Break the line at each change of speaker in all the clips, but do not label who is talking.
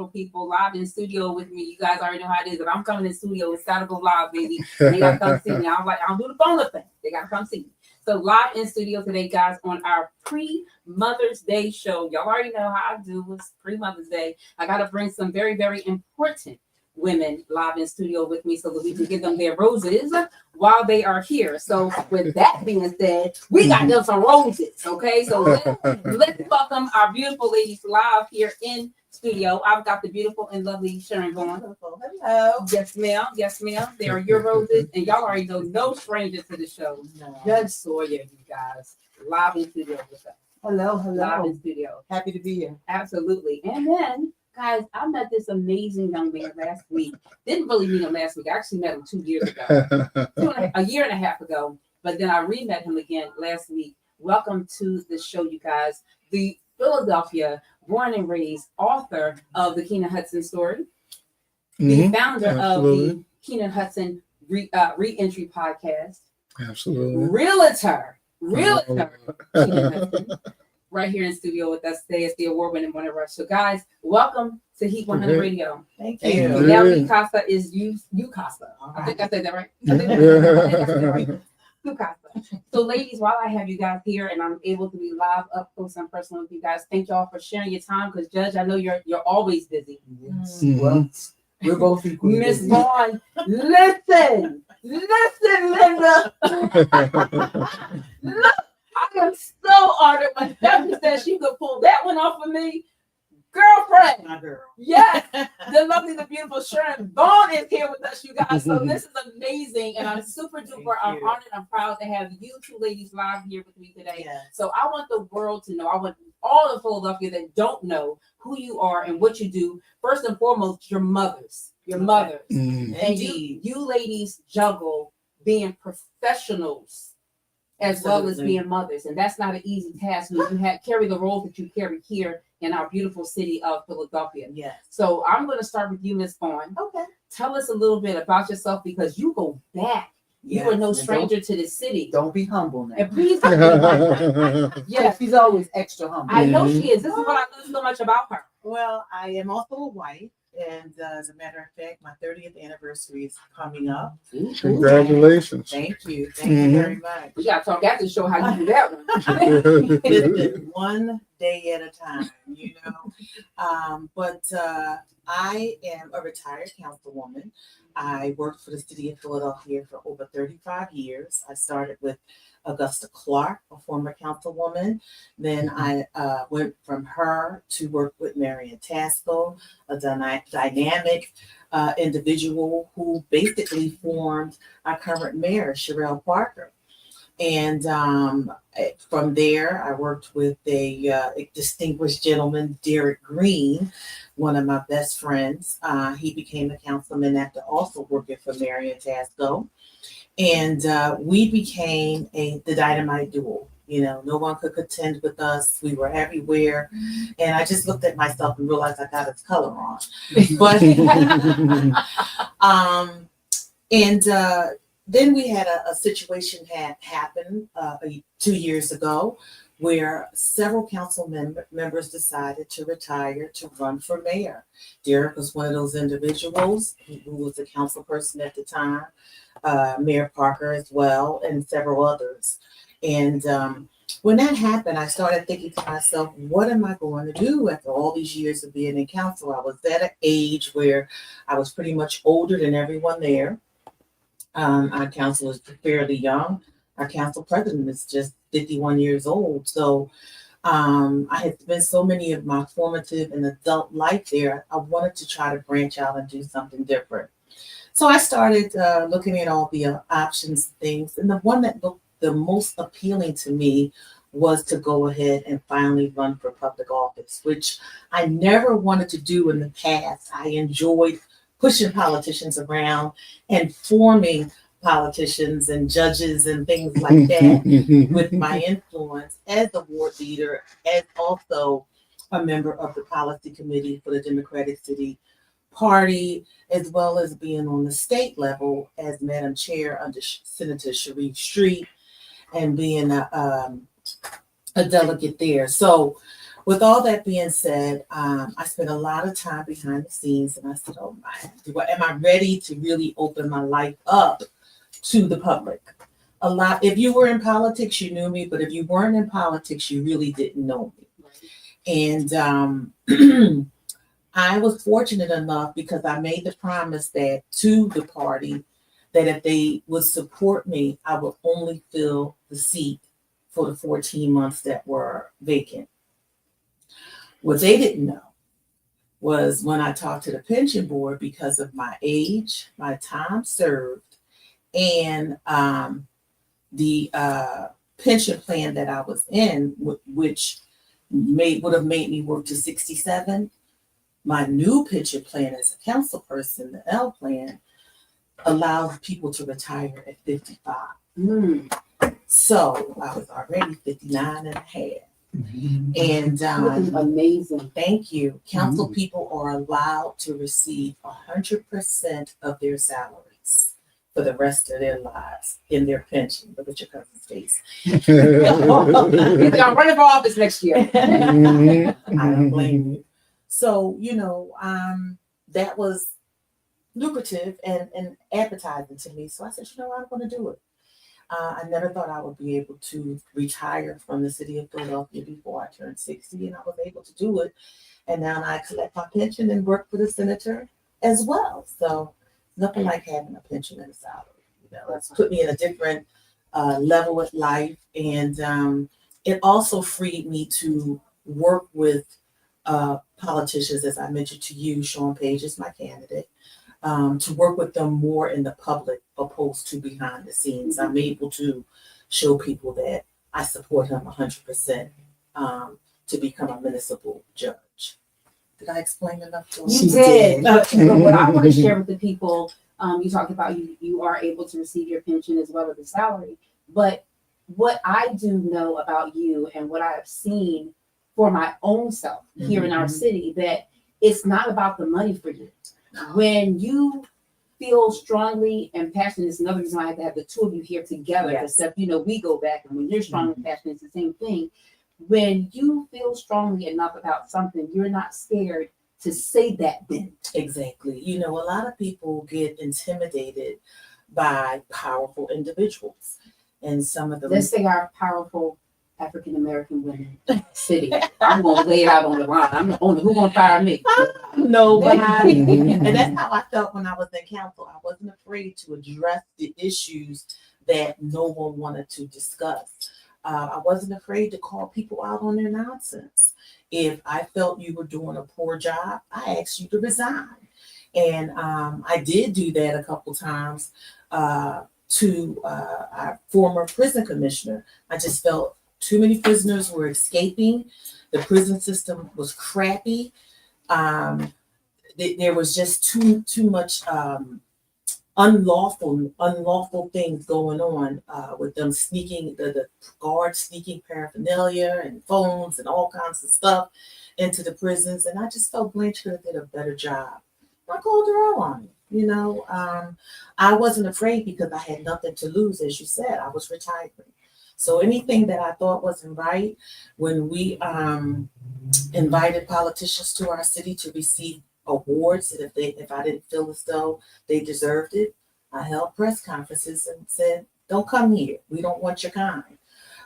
People live in studio with me. You guys already know how it is. If I'm coming in studio, it's gotta go live, baby. They gotta come see me. I'm like, I don't do the phone thing. They gotta come see me. So live in studio today, guys, on our pre-Mother's Day show. Y'all already know how I do. It's pre-Mother's Day. I gotta bring some very, very important women live in studio with me so that we can give them their roses while they are here. So with that being said, we got them some roses. Okay, so let's welcome our beautiful ladies live here in studio. I've got the beautiful and lovely Sharon Vaughn.
Hello.
Yes, ma'am. Yes, ma'am. They are your roses, and y'all already know no stranger to the show.
No.
Judge Sawyer, you guys, live in studio with us.
Hello.
Live in studio.
Happy to be here.
Absolutely. And then, guys, I met this amazing young man last week. Didn't really meet him last week. I actually met him 2 years ago, a year and a half ago. But then I re-met him again last week. Welcome to the show, you guys. The Philadelphia, born and raised author of the Keenan Hudson story, the founder of the Keenan Hudson Re-Entry podcast, realtor Keenan Hudson, right here in studio with us today. It's the award-winning Morning Rush. So, guys, welcome to Heat 100 Radio.
Thank you.
Miguel Casa is you Casa. I think I said that right. So, ladies, while I have you guys here and I'm able to be live up close and personal with you guys, thank y'all for sharing your time. Because, Judge, I know you're always busy.
Well, we're both equally
Miss
busy.
Vaughn, listen, Linda. Look, I am so honored when Stephanie said she could pull that one off of me. Girlfriend.
My girl.
Yes, the lovely, the beautiful Sharon Vaughn is here with us, you guys. So this is amazing, and I'm super duper. I'm honored. I'm proud to have you two ladies live here with me today.
Yes.
So I want the world to know. I want all of Philadelphia that don't know who you are and what you do. First and foremost, your mothers. And you ladies juggle being professionals as well as being mothers, and that's not an easy task when you carry the roles that you carry here in our beautiful city of Philadelphia.
Yes.
So I'm going to start with you, Miss Vaughn.
Okay.
Tell us a little bit about yourself because you go back. You are no stranger to the city.
Don't be humble now.
And please,
Yes, she's always extra humble.
I know she is. This is what I love so much about her.
Well, I am also a wife, and as a matter of fact, my 30th anniversary is coming up.
Congratulations.
Thank you very much.
We got to talk after the show how you do that one.
It's one day at a time, But I am a retired councilwoman. I worked for the city of Philadelphia for over 35 years. I started with Augusta Clark, a former councilwoman. Then I went from her to work with Marion Tasko, a dynamic individual who basically formed our current mayor, Sherelle Parker. And from there, I worked with a distinguished gentleman, Derek Green, one of my best friends. He became a councilman after also working for Marion Tasco. And we became the dynamite duo. No one could contend with us. We were everywhere. And I just looked at myself and realized I got its color on. But then we had a situation happen 2 years ago where several council members decided to retire to run for mayor. Derek was one of those individuals who was a council person at the time, Mayor Parker as well, and several others. And when that happened, I started thinking to myself, what am I going to do after all these years of being in council? I was at an age where I was pretty much older than everyone there. Our council is fairly young. Our council president is just 51 years old. So I had spent so many of my formative and adult life there. I wanted to try to branch out and do something different. So I started looking at all the options, things. And the one that looked the most appealing to me was to go ahead and finally run for public office, which I never wanted to do in the past. I enjoyed pushing politicians around and forming politicians and judges and things like that with my influence as a ward leader, as also a member of the policy committee for the Democratic City Party, as well as being on the state level as Madam Chair under Senator Sharif Street and being a delegate there. So with all that being said, I spent a lot of time behind the scenes, and I said, "Oh my, am I ready to really open my life up to the public?" A lot. If you were in politics, you knew me, but if you weren't in politics, you really didn't know me. And I was fortunate enough because I made the promise that to the party that if they would support me, I would only fill the seat for the 14 months that were vacant. What they didn't know was when I talked to the pension board, because of my age, my time served, and the pension plan that I was in, which would have made me work to 67. My new pension plan as a council person, the L plan, allows people to retire at 55. So I was already 59 and a half. And
amazing.
Thank you. Council people are allowed to receive 100% of their salaries for the rest of their lives in their pension. Look at your cousin's face.
I'm running for office next year.
I don't blame you. So, that was lucrative and appetizing to me. So I said, I'm going to do it. I never thought I would be able to retire from the city of Philadelphia before I turned 60, and I was able to do it. And now I collect my pension and work for the senator as well. So nothing like having a pension and a salary. It's put me in a different level of life. And it also freed me to work with politicians, as I mentioned to you. Sharon Page is my candidate. To work with them more in the public opposed to behind the scenes. I'm able to show people that I support him 100% to become a municipal judge. Did I explain enough to
You did. But what I want to share with the people, you talked about you are able to receive your pension as well as the salary. But what I do know about you and what I have seen for my own self here in our city, that it's not about the money for you. When you feel strongly and passionate, it's another reason I have to have the two of you here together.
Yes.
Except, we go back, and when you're strong and passionate, it's the same thing. When you feel strongly enough about something, you're not scared to say that then.
Exactly. A lot of people get intimidated by powerful individuals. And some of them.
Let's say our powerful African American women city. I'm going to lay it out on the line. I'm the owner. Who's going to fire me?
Nobody. And that's how I felt when I was in council. I wasn't afraid to address the issues that no one wanted to discuss. I wasn't afraid to call people out on their nonsense. If I felt you were doing a poor job, I asked you to resign. And I did do that a couple times to our former prison commissioner. I just felt too many prisoners were escaping. The prison system was crappy. There was just too much unlawful things going on with them sneaking, the guards sneaking paraphernalia and phones and all kinds of stuff into the prisons. And I just felt Blanche could have did a better job. I called her out on it. I wasn't afraid because I had nothing to lose. As you said, I was retiring. So anything that I thought wasn't right, when we invited politicians to our city to receive awards, and if I didn't feel as though they deserved it, I held press conferences and said, "Don't come here. We don't want your kind."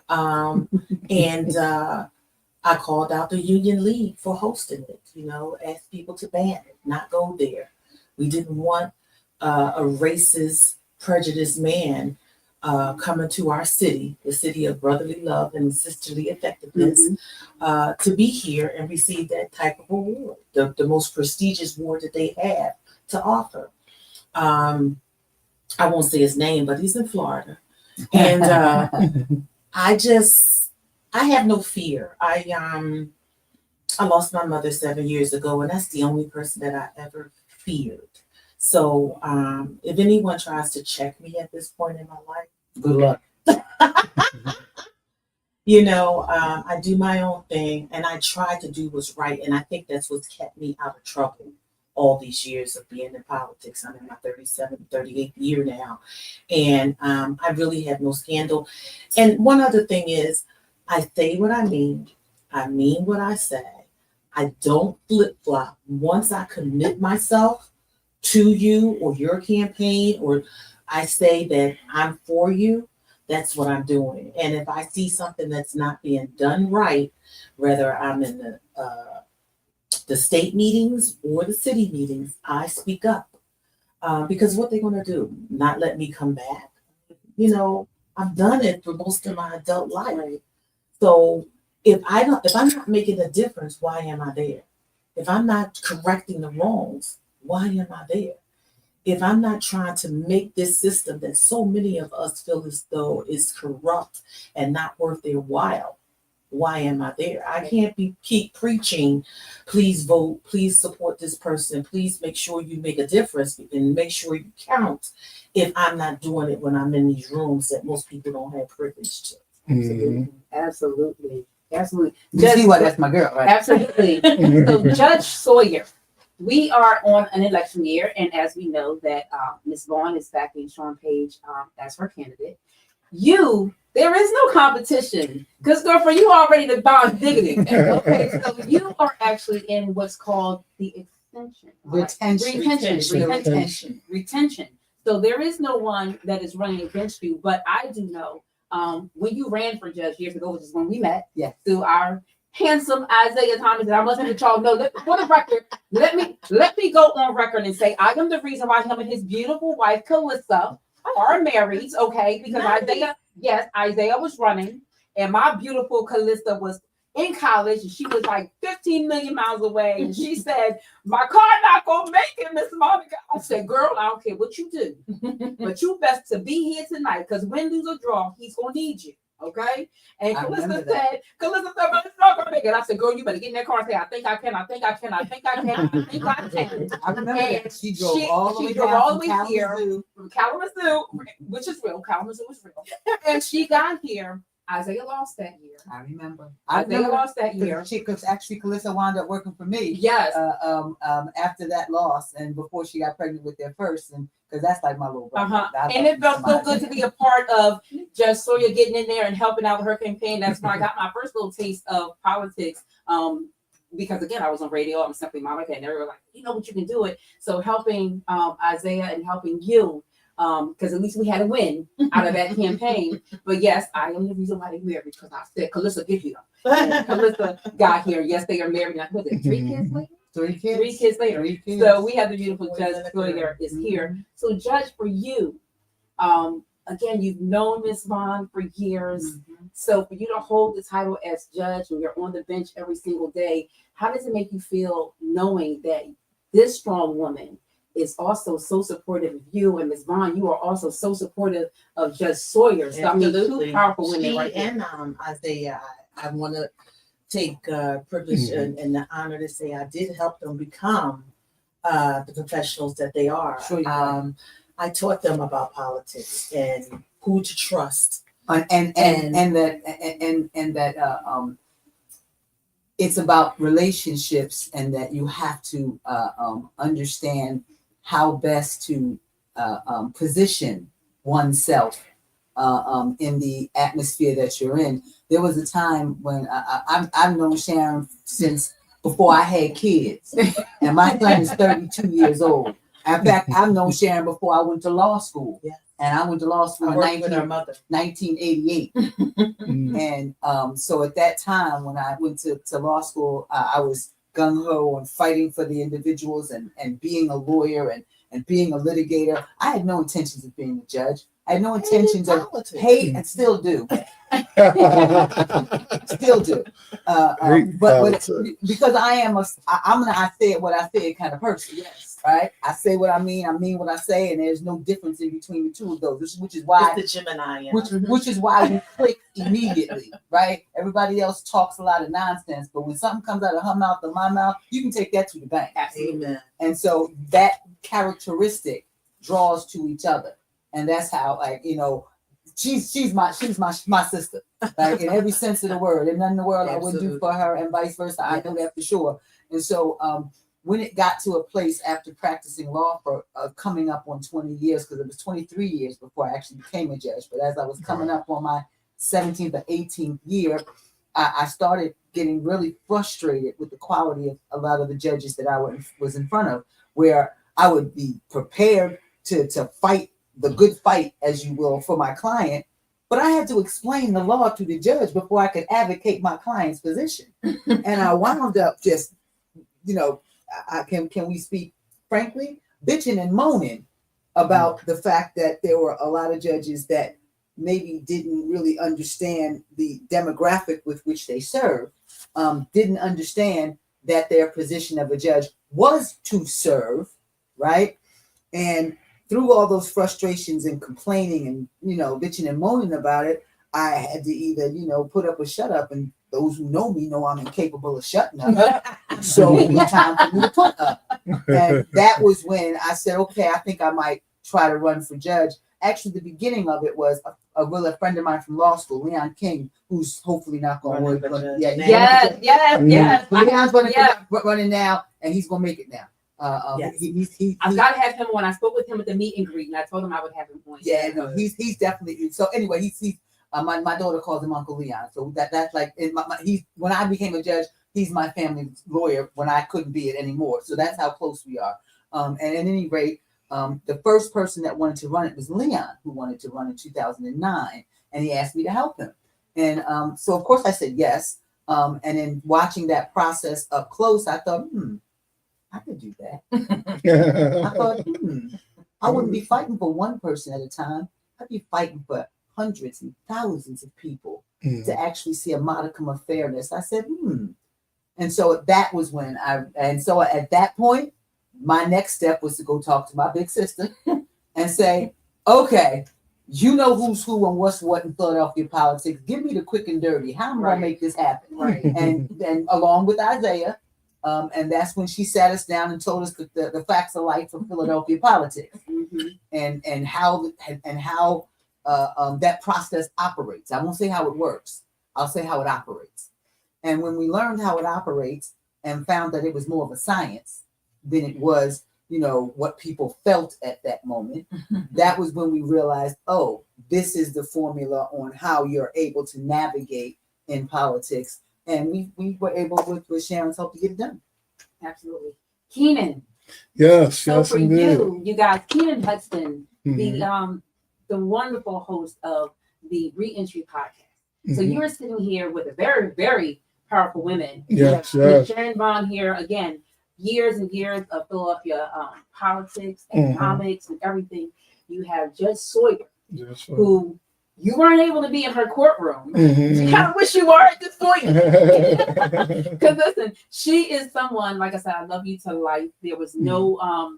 And I called out the Union League for hosting it. Asked people to ban it, not go there. We didn't want a racist, prejudiced man coming to our city, the city of brotherly love and sisterly effectiveness, to be here and receive that type of award, the most prestigious award that they have to offer. I won't say his name, but he's in Florida. And I have no fear. I lost my mother 7 years ago, and that's the only person that I ever feared. So if anyone tries to check me at this point in my life,
good luck.
I do my own thing, and I try to do what's right. And I think that's what's kept me out of trouble all these years of being in politics. I'm in my 38th year now. And I really have no scandal. And one other thing is, I say what I mean, I mean what I say. I don't flip-flop. Once I commit myself to you or your campaign, or I say that I'm for you, that's what I'm doing. And if I see something that's not being done right, whether I'm in the state meetings or the city meetings, I speak up. Because what they're gonna do? Not let me come back? You know, I've done it for most of my adult life. So if I'm not making a difference, why am I there? If I'm not correcting the wrongs, why am I there? If I'm not trying to make this system that so many of us feel as though is corrupt and not worth their while, why am I there? I can't keep preaching, please vote, please support this person, please make sure you make a difference and make sure you count if I'm not doing it when I'm in these rooms that most people don't have privilege to.
Mhm.
Absolutely. Absolutely.
You see why that's my girl, right?
Absolutely. So Judge Sawyer, we are on an election year, and as we know that Ms. Vaughn is backing Sharon Page as her candidate. There is no competition because, girlfriend, you already the bond diggity. Okay, so you are actually in what's called the extension. Retention. So there is no one that is running against you, but I do know when you ran for judge years ago, which is when we met, through our handsome Isaiah Thomas, and I must let y'all know that for the record, let me go on record and say I am the reason why him and his beautiful wife Calissa are married, okay? Because Isaiah was running, and my beautiful Calissa was in college, and she was like 15 million miles away, and she said, "My car not gonna make it, Miss Monica." I said, "Girl, I don't care what you do, but you best to be here tonight, because win, lose, or draw, he's gonna need you." Okay, and Calissa said, "But it's not gonna make it." I said, "Girl, you better get in that car and say, I think I can. I think I can. I think I can. I think I can."
I remember that. She drove all the way
here from Kalamazoo, which is real. Kalamazoo is real. And she got here. Isaiah lost that year.
I remember.
Isaiah lost that year.
Because actually, Calissa wound up working for me.
Yes.
After that loss, and before she got pregnant with their first, and because that's like my little brother.
And it felt so good to be a part of Judge Sawyer getting in there and helping out with her campaign. That's when I got my first little taste of politics. Because again, I was on radio. I'm simply Monica, and they were like, "You know what, you can do it." So helping Isaiah and helping you. Because at least we had a win out of that campaign. But yes, I am the reason why they married, because I said, Calissa, get here. Calissa got here. Yes, they are married. Was it 3 kids later?
3 kids.
3 kids later.
3 kids.
So we have the beautiful Judge Sawyer is here. So Judge, for you, again, you've known Miss Vaughn for years. So for you to hold the title as judge and you're on the bench every single day, how does it make you feel knowing that this strong woman is also so supportive of you, and Ms. Vaughn, you are also so supportive of Judge Sawyer. So I mean, two powerful women right there.
And Isaiah, I want to take privilege and the honor to say I did help them become the professionals that they are.
Sure
I taught them about politics and who to trust,
and that it's about relationships, and that you have to understand how best to position oneself in the atmosphere that you're in. There was a time when I've known Sharon since before I had kids, and my son is 32 years old. In fact, I've known Sharon before I went to law school.
Yeah.
And I went to law school in 1988. And so at that time, when I went to law school, I was gung-ho and fighting for the individuals and being a lawyer and being a litigator. I had no intentions of being a judge. I had no intentions of hate, and still do. Still do. But because I say what I say kind of person. Yes. Right? I say what I mean what I say, and there's no difference in between the two of those, which is why
it's the Gemini.
Which is why we click immediately, right? Everybody else talks a lot of nonsense, but when something comes out of her mouth or my mouth, you can take that to the bank.
Amen.
And so that characteristic draws to each other, and that's how, like, you know, she's my sister, like in every sense of the word. And nothing in the world I wouldn't do for her, and vice versa. I know that for sure. And so when it got to a place after practicing law for coming up on 20 years, because it was 23 years before I actually became a judge, but as I was coming up on my 17th or 18th year, I started getting really frustrated with the quality of a lot of the judges that I was in front of, where I would be prepared to fight the good fight, as you will, for my client, but I had to explain the law to the judge before I could advocate my client's position. And I wound up just, can we speak frankly, bitching and moaning about the fact that there were a lot of judges that maybe didn't really understand the demographic with which they serve, didn't understand that their position of a judge was to serve, right? And through all those frustrations and complaining and, bitching and moaning about it, I had to either, put up or shut up. And those who know me know I'm incapable of shutting up. So it was time for me to put up. And that was when I said, okay, I think I might try to run for judge. Actually, the beginning of it was a friend of mine from law school, Leon King, who's hopefully not going to work.
Yes.
Leon's going to running now, and he's going to make it now.
I've got to have him on. I spoke with him at the meet and greet, and I told him I would have him on.
Yeah, no, he's definitely. So anyway, he's my daughter calls him Uncle Leon. So that's like he's when I became a judge, he's my family lawyer when I couldn't be it anymore. So that's how close we are. And at any rate, the first person that wanted to run it was Leon, who wanted to run in 2009, and he asked me to help him. And so of course I said yes. And then watching that process up close, I thought, I could do that. I thought, I wouldn't be fighting for one person at a time. I'd be fighting for hundreds and thousands of people to actually see a modicum of fairness. I said, And so that was when so at that point, my next step was to go talk to my big sister and say, okay, you know who's who and what's what in Philadelphia politics. Give me the quick and dirty. How am I going to make this happen?
Right.
And along with Isaiah, and that's when she sat us down and told us the facts of life of Philadelphia politics, and how that process operates. I won't say how it works. I'll say how it operates. And when we learned how it operates and found that it was more of a science than it was, what people felt at that moment, that was when we realized, oh, this is the formula on how you're able to navigate in politics. And we were able with Sharon's help to get it done.
Absolutely. Keenan.
Yes,
So
yes,
for
indeed.
you guys, Keenan Hudson, the wonderful host of the Reentry podcast. So you were sitting here with a very, very powerful women.
Yes,
With Sharon Vaughn here again, years and years of Philadelphia politics, economics, and everything. You have Judge Sawyer, who you weren't able to be in her courtroom. You kind of wish you were at this point. Because listen, she is someone, like I said, I love you to life. There was no,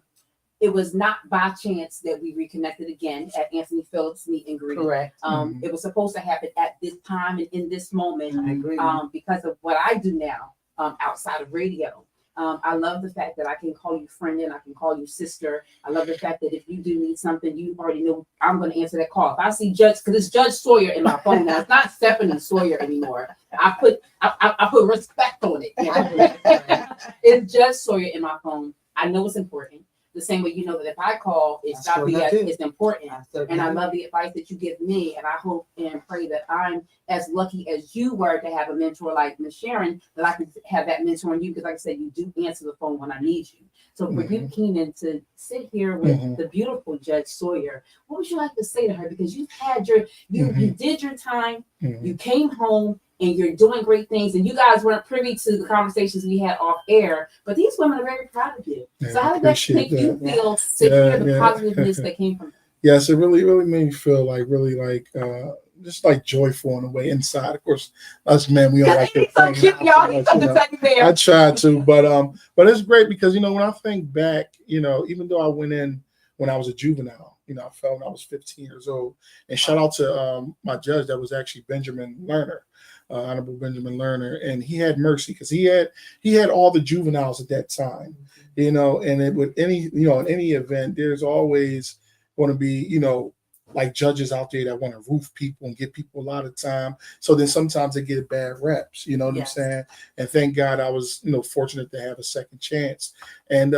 it was not by chance that we reconnected again at Anthony Phillips' meet and greet.
Correct.
It was supposed to happen at this time and in this moment.
I agree.
Because of what I do now outside of radio. I love the fact that I can call you friend and I can call you sister. I love the fact that if you do need something, you already know I'm going to answer that call. If I see Judge, because it's Judge Sawyer in my phone now, it's not Stephanie Sawyer anymore. I put respect on it. It's Judge Sawyer in my phone. I know it's important. The same way you know that if I call, it's got to be it's important. And I love the advice that you give me. And I hope and pray that I'm as lucky as you were to have a mentor like Miss Sharon, that I could have that mentor in you. Because like I said, you do answer the phone when I need you. So for you, Keenan, to sit here with the beautiful Judge Sawyer, what would you like to say to her? Because you've had you did your time, you came home, and you're doing great things. And you guys weren't privy to the conversations we had off air, but these women are very proud of you.
Yeah,
so how did that make you feel to hear the positiveness that came from it?
Yes, it really made me feel just like joyful in a way inside. Of course, us men, we don't like to
so cute, y'all. He's so there.
I try to, but it's great because when I think back, even though I went in when I was a juvenile, I felt when I was 15 years old. And shout out to my judge, that was actually Benjamin Lerner. Honorable Benjamin Lerner, and he had mercy because he had all the juveniles at that time, and it would in any event, there's always going to be, like judges out there that want to roof people and give people a lot of time. So then sometimes they get bad reps, you know what I'm saying? And thank God I was, fortunate to have a second chance. And,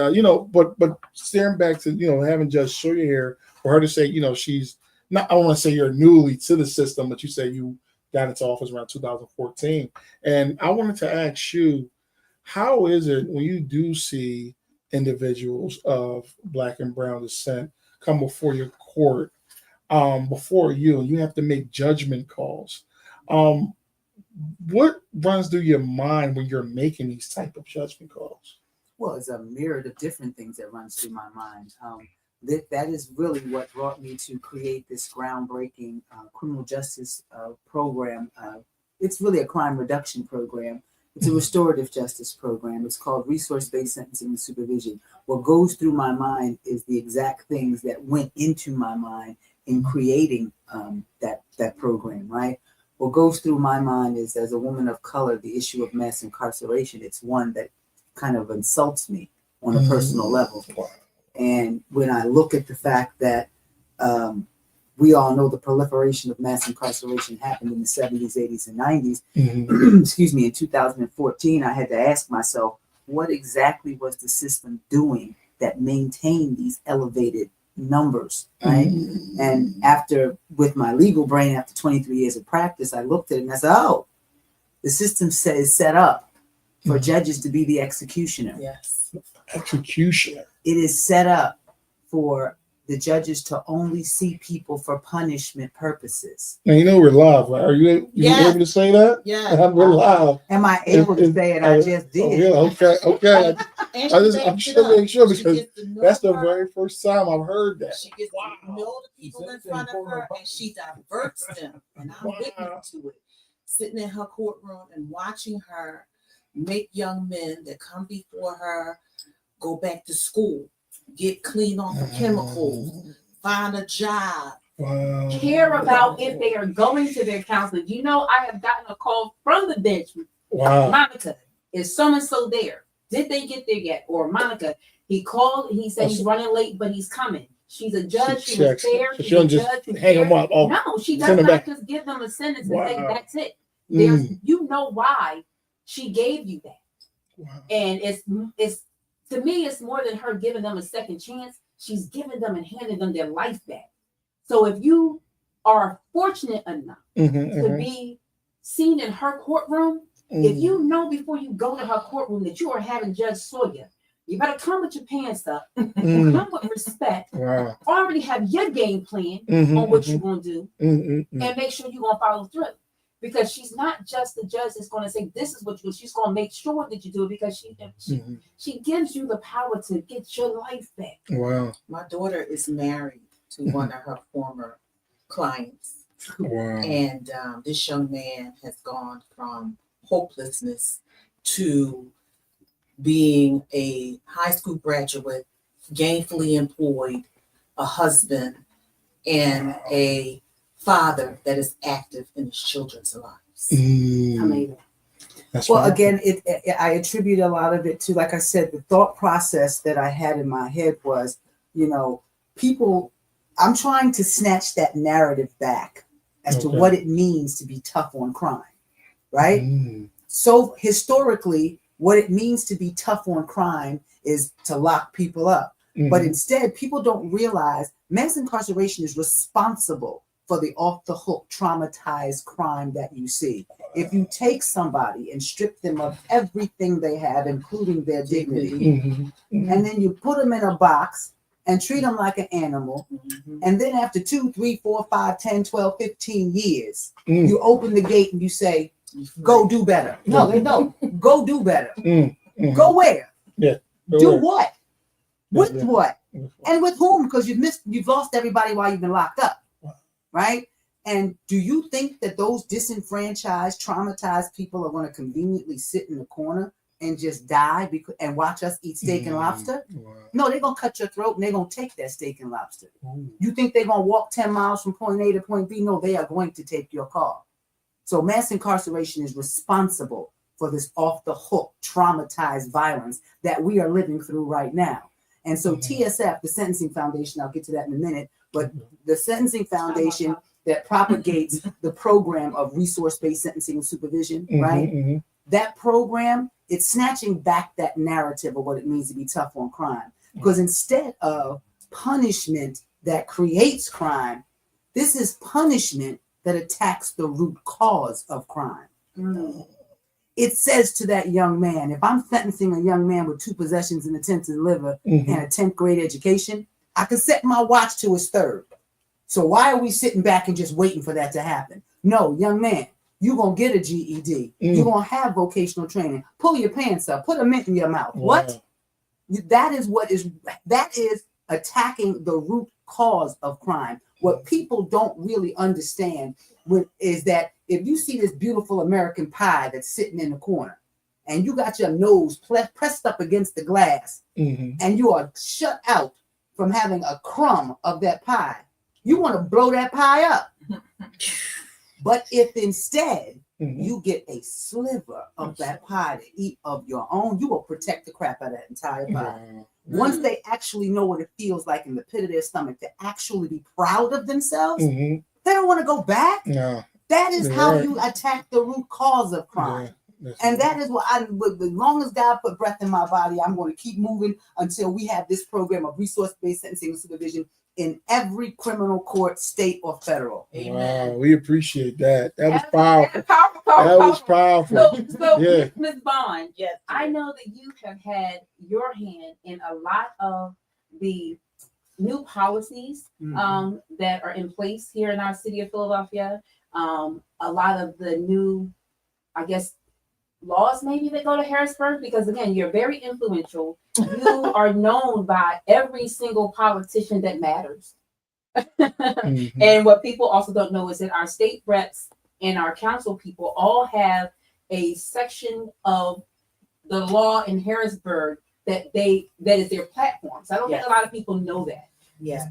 but staring back to, having Judge Sawyer here, for her to say, she's not, I don't want to say you're newly to the system, but you say you got into office around 2014. And I wanted to ask you, how is it when you do see individuals of Black and brown descent come before your court, before you, and you have to make judgment calls? What runs through your mind when you're making these type of judgment calls?
Well, it's a myriad of different things that runs through my mind. That is really what brought me to create this groundbreaking criminal justice program. It's really a crime reduction program. It's a restorative justice program. It's called resource-based sentencing and supervision. What goes through my mind is the exact things that went into my mind in creating that program, right? What goes through my mind is, as a woman of color, the issue of mass incarceration. It's one that kind of insults me on a personal level. And when I look at the fact that we all know the proliferation of mass incarceration happened in the 70s, 80s, and 90s, excuse me, in 2014, I had to ask myself, what exactly was the system doing that maintained these elevated numbers, right? And after, with my legal brain, after 23 years of practice, I looked at it and I said, oh, the system is set up for judges to be the executioner.
Yes.
Executioner.
It is set up for the judges to only see people for punishment purposes.
Now, you know we're live, right? Are you able to say that?
Yeah.
We're live.
Am I able to say it? I just did.
Oh, yeah, okay. I'm
She
sure make sure,
She
because
gets to know
that's the
her.
very first time I've heard that.
She gets to know the people in front of her, and she diverts them. And I'm witness to it. Sitting in her courtroom and watching her make young men that come before her go back to school, get clean off of chemicals, find a job.
Wow.
Care about if they are going to their counselor. You know, I have gotten a call from the bench.
Wow.
Monica, is so-and-so there? Did they get there yet? Or Monica, he called, he said he's running late, but he's coming. She's a judge. She was fair.
She don't just hang them up. Oh,
no, she does
send them
not
back.
just give them a sentence
Wow.
and say, that's it. There's, you know why she gave you that.
Wow.
And it's to me, it's more than her giving them a second chance. She's giving them and handing them their life back. So if you are fortunate enough to be seen in her courtroom, if you know before you go to her courtroom that you are having Judge Sawyer, you better come with your pants up, come with respect,
Wow.
already have your game plan on what you're going to do,
and
make sure you're going to follow through. Because she's not just the judge that's going to say, this is what you do. She's going to make sure that you do it, because she gives you the power to get your life back.
Wow.
My daughter is married to one of her former clients.
Wow.
And this young man has gone from hopelessness to being a high school graduate, gainfully employed, a husband, and a father that is active in his children's lives.
Amazing.
Well, again, I attribute a lot of it to, like I said, the thought process that I had in my head was, people, I'm trying to snatch that narrative back as to what it means to be tough on crime, right? So historically, what it means to be tough on crime is to lock people up. But instead, people don't realize mass incarceration is responsible for the off-the-hook traumatized crime that you see. If you take somebody and strip them of everything they have, including their dignity, and then you put them in a box and treat them like an animal, and then after 2, 3, 4, 5, 10, 12, 15 years, you open the gate and you say, go do better. No, they don't. Go do better. Go where?
Yeah.
Do what? With what? And with whom? Because you've lost everybody while you've been locked up. Right? And do you think that those disenfranchised, traumatized people are going to conveniently sit in the corner and just die and watch us eat steak and lobster? No, they're going to cut your throat and they're going to take that steak and lobster. You think they're going to walk 10 miles from point A to point B? No, they are going to take your car. So mass incarceration is responsible for this off-the-hook, traumatized violence that we are living through right now. And so TSF, the Sentencing Foundation, I'll get to that in a minute, but the Sentencing Foundation that propagates the program of resource-based sentencing and supervision, right? That program, it's snatching back that narrative of what it means to be tough on crime. Because instead of punishment that creates crime, this is punishment that attacks the root cause of crime.
Mm.
It says to that young man, if I'm sentencing a young man with 2 possessions and intent to deliver and a 10th grade education, I can set my watch to his 3rd. So why are we sitting back and just waiting for that to happen? No, young man, you're going to get a GED. You're going to have vocational training. Pull your pants up. Put a mint in your mouth.
Wow.
What? That is attacking the root cause of crime. What people don't really understand is that if you see this beautiful American pie that's sitting in the corner and you got your nose pressed up against the glass and you are shut out from having a crumb of that pie, you want to blow that pie up. But if instead you get a sliver of that pie to eat of your own, you will protect the crap out of that entire pie. Once they actually know what it feels like in the pit of their stomach to actually be proud of themselves, they don't want to go back.
No.
That is how you attack the root cause of crime. And that is what as long as God put breath in my body, I'm going to keep moving until we have this program of resource-based sentencing and supervision in every criminal court, state or federal.
Wow, we appreciate that. That was
That's
powerful.
powerful.
That was powerful.
So
Yeah.
Ms. Vaughn,
Yes.
I know that you have had your hand in a lot of the new policies that are in place here in our city of Philadelphia. A lot of the new, I guess, laws maybe that go to Harrisburg, because again, you're very influential. You are known by every single politician that matters. And what people also don't know is that our state reps and our council people all have a section of the law in Harrisburg that is their platform. So I don't think a lot of people know that.
Yeah.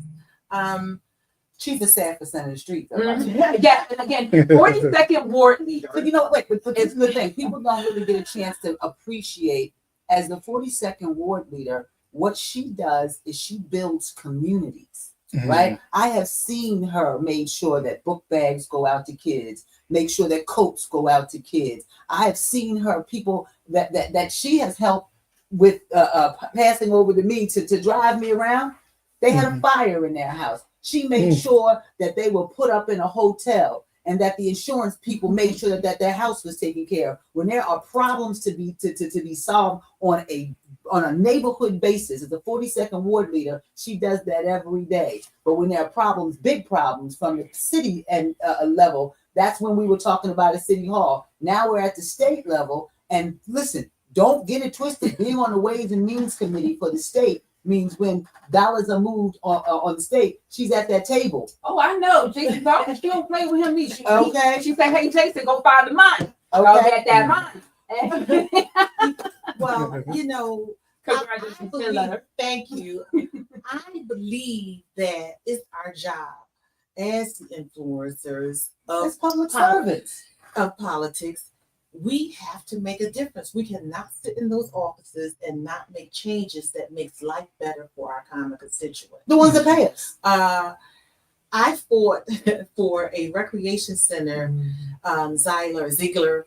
Chief of staff for Senator Street.
Yeah, and again, 42nd ward leader.
But you know, but it's the thing. People don't really get a chance to appreciate, as the 42nd ward leader, what she does is she builds communities, right? I have seen her make sure that book bags go out to kids, make sure that coats go out to kids. I have seen her people that she has helped with passing over to me to drive me around. They had a fire in their house. She made sure that they were put up in a hotel and that the insurance people made sure that their house was taken care of. When there are problems to be solved on a neighborhood basis, as a 42nd ward leader, she does that every day. But when there are problems, big problems from the city and level, that's when we were talking about at City Hall. Now we're at the state level. And listen, don't get it twisted. Being on the Ways and Means Committee for the state means when dollars are moved on the state, she's at that table.
Oh, I know. Jason Dawkins, she don't play with him. She said, hey, Jason, go find the money. I'll get that money.
Well, you know,
Congratulations.
thank you. I believe that it's our job as the influencers
It's
of
public servants.
of politics. We have to make a difference. We cannot sit in those offices and not make changes that makes life better for our common constituents.
The ones that pay us.
I fought for a recreation center, Ziegler,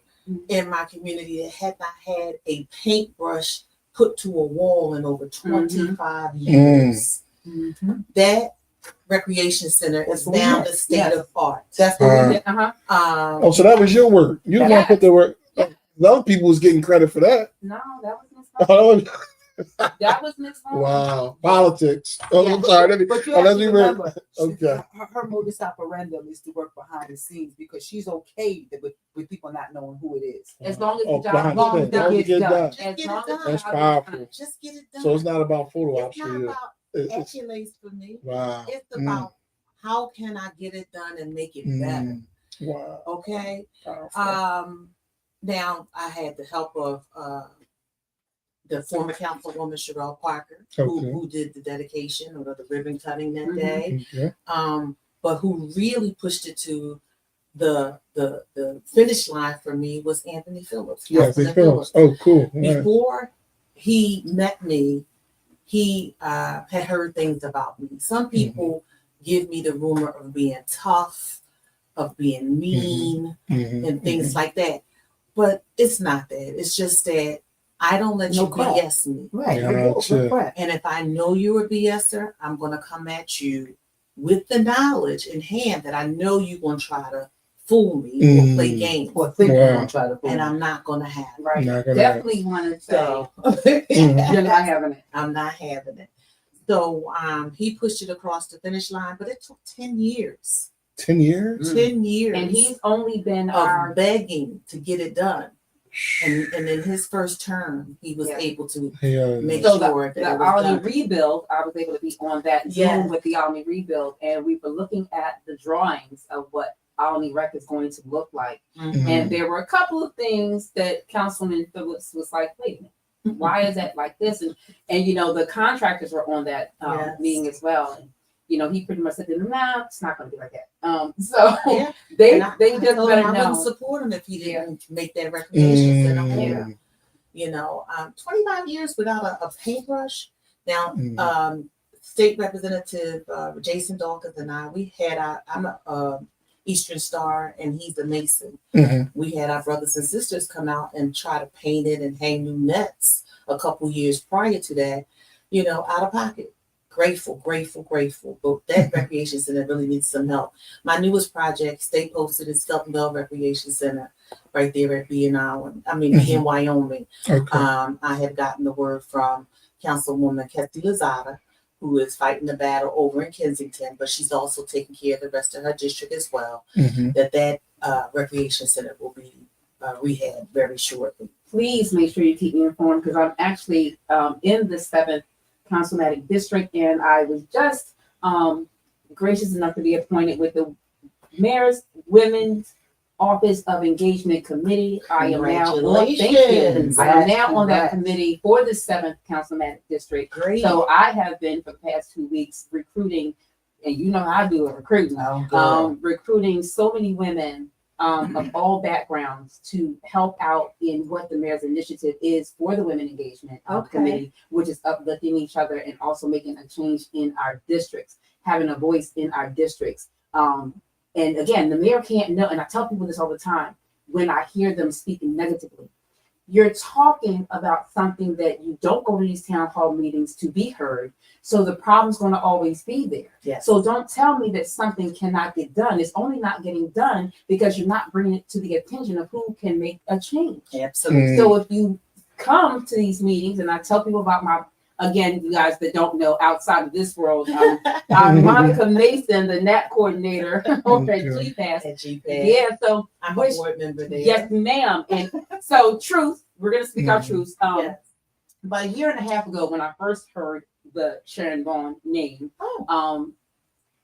in my community that had not had a paintbrush put to a wall in over 25 years. That recreation center is now the state of art.
That's what we did.
Oh, so that was your work. You didn't want to put the work. A lot of people was getting credit for that.
No, that was Miss Vaughn. That was Miss Vaughn.
Wow, politics. Oh, I'm sorry.
But you
Oh,
have
let's
to
be
remember,
okay.
her modus operandum is to work behind the scenes because she's okay with people not knowing who it is.
As long as
Oh,
the job
behind the scenes.
gets done.
Done.
Just
As
get
long
it
as
done.
the
That's
job
powerful.
is done.
Just get it done.
So it's not about photo ops
It's
for
not
you.
about
It's,
accolades for me.
wow.
It's about how can I get it done and make it better.
Wow.
Okay.
Powerful.
Now I had the help of the former councilwoman Sharon Parker, who did the dedication or the ribbon cutting that day.
Okay.
But who really pushed it to the finish line for me was Anthony Phillips.
Yes,
Councilman
Phillips. Oh, cool. Yeah.
Before he met me, he had heard things about me. Some people give me the rumor of being tough, of being mean, and things like that. But it's not that. It's just that I don't let you BS me.
Right.
Gotcha.
And if I know you're a BSer, I'm going to come at you with the knowledge in hand that I know you're going to try to fool me or play games.
Well, think
Wow.
you're gonna try to fool
And
me.
I'm not gonna have it.
Right.
Not gonna
Definitely want to say
So
you're not having it.
I'm not having it. So he pushed it across the finish line, but it took 10 years.
10 years?
10 years
And he's only been
of
our
begging to get it done. And in his first term, he was
Yeah.
able to
Yeah.
make
so
sure
the
that it was
hourly
done.
rebuild. I was able to be on that
Yes.
Zoom with the hourly rebuild, and we were looking at the drawings of what hourly rec is going to look like.
Mhm.
And there were a couple of things that Councilman Phillips was like, wait a minute, why is that like this? And the contractors were on that
Yes.
meeting as well. And he pretty much said, no, it's not going to be like that. So
Yeah.
they
And I
just
told him
better
I wouldn't
know.
support him if he didn't make that recreation center
Mm.
there. 25 years without a paintbrush. Now,
Mm.
State Representative Jason Dawkins and I'm a Eastern Star and he's a Mason.
Mhm.
We had our brothers and sisters come out and try to paint it and hang new nets a couple years prior to that, out of pocket. Grateful. But that recreation center really needs some help. My newest project, Stay Posted, is Feltonville Recreation Center right there at in Wyoming.
Okay.
I have gotten the word from Councilwoman Kathy Lozada, who is fighting the battle over in Kensington, but she's also taking care of the rest of her district as well,
Mhm.
that recreation center will be rehabbed very shortly.
Please make sure you keep me informed because I'm actually in the 7th Councilmatic District, and I was just gracious enough to be appointed with the Mayor's Women's Office of Engagement Committee. I am now
Congratulations.
I am now on that
Congrats.
committee for the 7th Councilmatic District.
Great.
So I have been for the past 2 weeks recruiting, and you know how I do it, recruiting.
Oh, good.
Recruiting so many women of all backgrounds to help out in what the mayor's initiative is for the Women Engagement Committee, which is uplifting each other and also making a change in our districts, having a voice in our districts. And again, the mayor can't know, and I tell people this all the time when I hear them speaking negatively. You're talking about something that you don't go to these town hall meetings to be heard. So the problem's going to always be there.
Yes.
So don't tell me that something cannot get done. It's only not getting done because you're not bringing it to the attention of who can make a change.
Absolutely.
So if you come to these meetings, and I tell people about again, you guys that don't know outside of this world, Monica Mason, the NAP coordinator over at
Okay.
GPAS.
At GPAS.
Yeah, so
I'm a board member there.
yes, ma'am. And so truth, we're gonna speak our truths.
Yes.
About a year and a half ago, when I first heard the Sharon Vaughn name,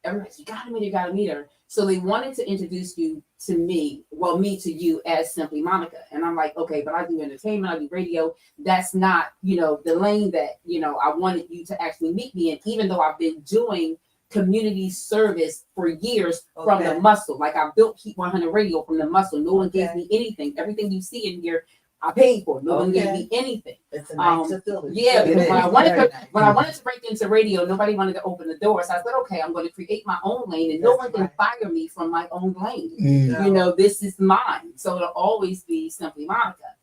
everybody's you gotta meet her. So they wanted to introduce you to me to you as simply Monica. And I'm like, okay, but I do entertainment, I do radio. That's not, the lane that, I wanted you to actually meet me in, even though I've been doing community service for years from the
Okay.
muscle. Like I built Keep 100Radio from the muscle. No one gave
Okay.
me anything. Everything you see in here, I paid for. No one gave
Okay.
me anything.
It's a nice facility.
Yeah,
It
because
is.
when I wanted
Very
to
nice.
when I wanted to break into radio, nobody wanted to open the door. So I said, okay, I'm going to create my own lane, and no
That's
one can fire me from my own lane.
Mm.
This is mine. So it'll always be simply Monica.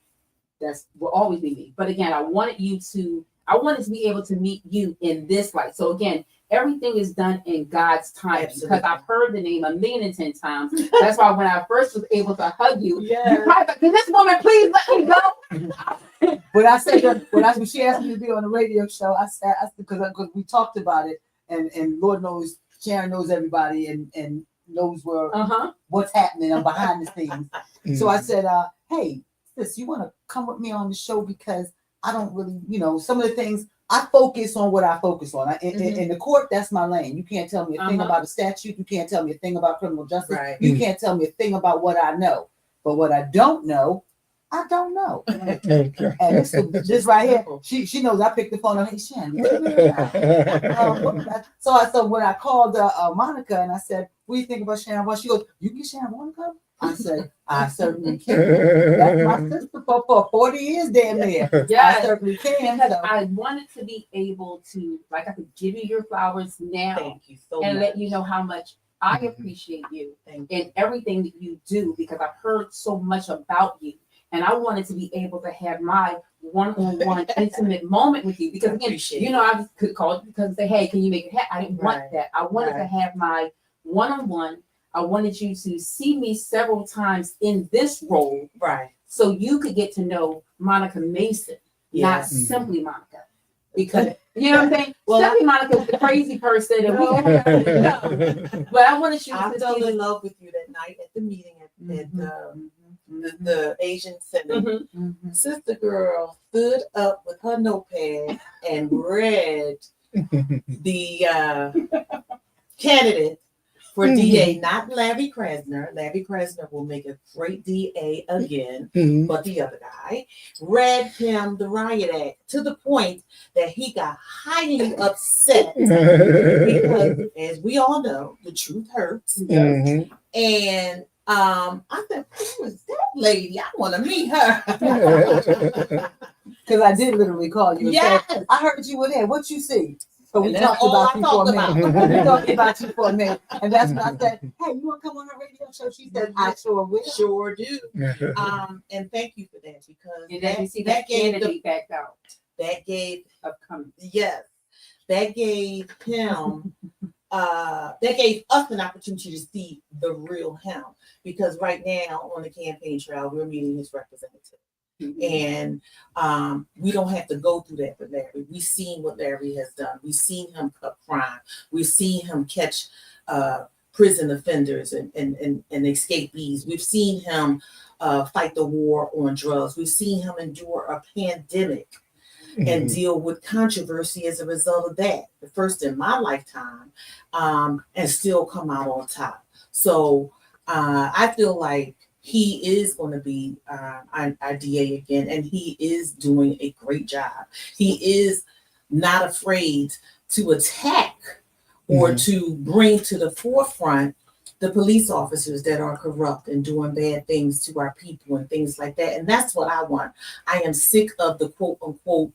Will always be me. But again, I wanted to be able to meet you in this light. So again, everything is done in God's time because
Absolutely.
I've heard the name 1,010,000 times. That's why when I first was able to hug you,
Yes.
you probably like, can this woman please let me go?
When I said that, when she asked me to be on the radio show, I said because we talked about it, and Lord knows Sharon knows everybody and knows what's happening behind the scenes. So I said, hey, sis, you want to come with me on the show because I don't really, some of the things I focus on what I focus on. In the court, that's my lane. You can't tell me a thing about a statute. You can't tell me a thing about criminal justice.
Right.
You can't tell me a thing about what I know. But what I don't know, I don't know.
Okay.
And this right here, she knows I picked the phone up. Hey, Sharon. So when I called Monica and I said, what do you think about Sharon? Well, she goes, you get Sharon want to come? I said, I certainly can. That's my sister for 40 years damn near. I
Yes.
certainly can.
Because
So.
I wanted to be able to, like, I could give you your flowers now
Thank you so
and
much.
let you know how much I appreciate you
Thank you.
and everything that you do because I've heard so much about you. And I wanted to be able to have my one-on-one intimate moment with you because, again,
Appreciate it.
I could call because say, hey, can you make it happen? I didn't want
Right.
that. I wanted to
Right.
have my one-on-one. I wanted you to see me several times in this role
Right.
so you could get to know Monica Mason, not
Yes.
simply Monica. Because, you know what I'm saying?
Well,
Simply Monica's the crazy person and we
No.
don't have to know. But I wanted you
I
to
fell
see
in love with you that night at the meeting at
Mhm.
the Asian Center.
Mhm.
Mhm.
Sister girl stood up with her notepad and read the candidate for DA, not Larry Krasner. Larry Krasner will make a great DA again, but the other guy read him the riot act to the point that he got highly upset because, as we all know, the truth hurts.
Mhm.
And I said, who is that lady? I want to meet her.
Because I did literally call you and
Yes.
say, I heard you were there. What you see? So we
And that's
talked
all
about
I
you for a
talked
minute.
about.
We talked about you for a minute. And that's when I said, hey, you want to come on the radio show? She said, I sure will.
Sure do. And thank you for that, because
And then you see
that
that
gave
candidate backed out
that gave
upcoming.
yes, that gave him that gave us an opportunity to see the real him, because right now on the campaign trail we're meeting his representative. And we don't have to go through that with Larry. We've seen what Larry has done. We've seen him cut crime. We've seen him catch prison offenders and escapees. We've seen him fight the war on drugs. We've seen him endure a pandemic and deal with controversy as a result of that, the first in my lifetime, and still come out on top. So I feel like he is going to be our DA again, and he is doing a great job. He is not afraid to attack or to bring to the forefront the police officers that are corrupt and doing bad things to our people and things like that. And that's what I want. I am sick of the quote unquote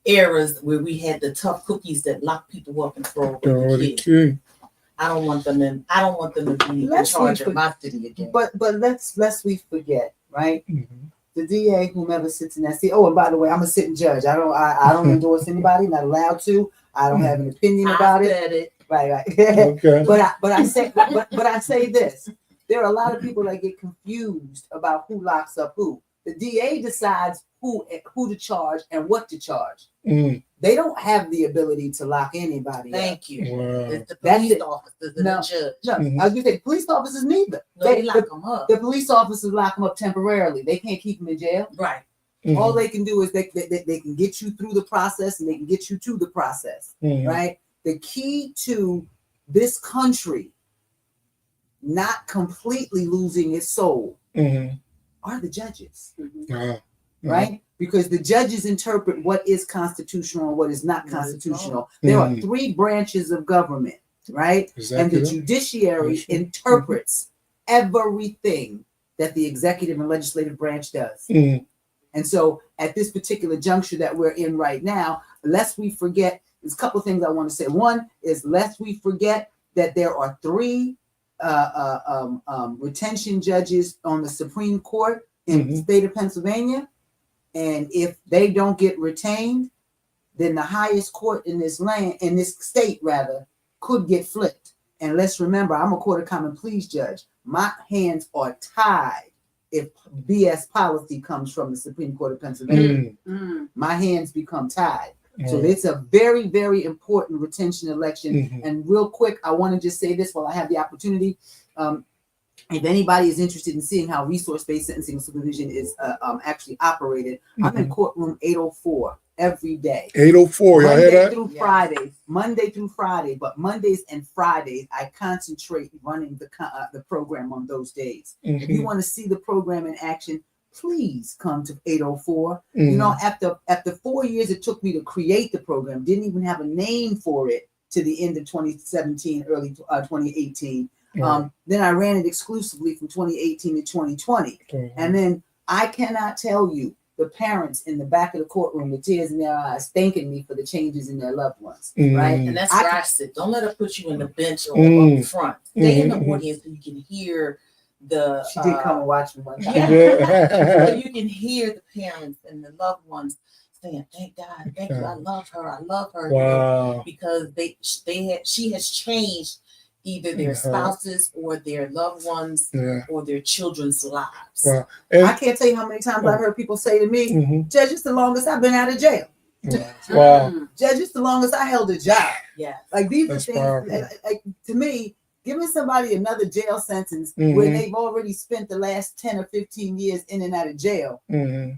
eras where we had the tough cookies that lock people up and throw away the kids. I don't want them in. I don't want them to be in charge of my city again.
But lest we forget, right? The DA, whomever sits in that seat. Oh, and by the way, I'm a sitting judge. I don't endorse anybody. Not allowed to. I don't have an opinion about it. Right.
Okay.
But I say this. There are a lot of people that get confused about who locks up who. The DA decides who to charge and what to charge. They don't have the ability to lock anybody up.
Thank you.
Wow.
It's the police officers and
No,
the judge.
No, I was going to say police officers neither.
No, they lock them up.
The police officers lock them up temporarily. They can't keep them in jail.
Right.
All they can do is they can get you through the process and they can get you to the process. Right. The key to this country not completely losing its soul are the judges. Right? Because the judges interpret what is constitutional and what is not constitutional. There are three branches of government, right? And the judiciary interprets everything that the executive and legislative branch does. And so at this particular juncture that we're in right now, lest we forget, there's a couple of things I want to say. One is lest we forget that there are three retention judges on the Supreme Court in the state of Pennsylvania. And if they don't get retained, then the highest court in this state could get flipped. And let's remember, I'm a court of common pleas judge. My hands are tied if BS policy comes from the Supreme Court of Pennsylvania. My hands become tied. So it's a very, very important retention election. And real quick, I want to just say this while I have the opportunity. If anybody is interested in seeing how resource-based sentencing supervision is actually operated, I'm in courtroom 804 every day.
804, y'all hear that?
Monday through Friday, but Mondays and Fridays, I concentrate running the program on those days. If you want to see the program in action, please come to 804. You know, after 4 years it took me to create the program, didn't even have a name for it to the end of 2017, early 2018. Then I ran it exclusively from 2018 to 2020. And then I cannot tell you the parents in the back of the courtroom with tears in their eyes thanking me for the changes in their loved ones. Right.
And that's where I sit. Don't let her put you in the bench or up front. Stay in the audience so you can hear the
she did come and watch me one time.
So you can hear the parents and the loved ones saying, thank God, thank you, I love her.
Wow.
Because she has changed either their spouses or their loved ones or their children's lives.
Wow. And,
I can't tell you how many times I've heard people say to me, Judge, it's the longest I've been out of jail.
Wow.
Judge, it's the longest I held a job.
Yeah.
Like these
That's
are things,
powerful.
like, to me, giving somebody another jail sentence when they've already spent the last 10 or 15 years in and out of jail,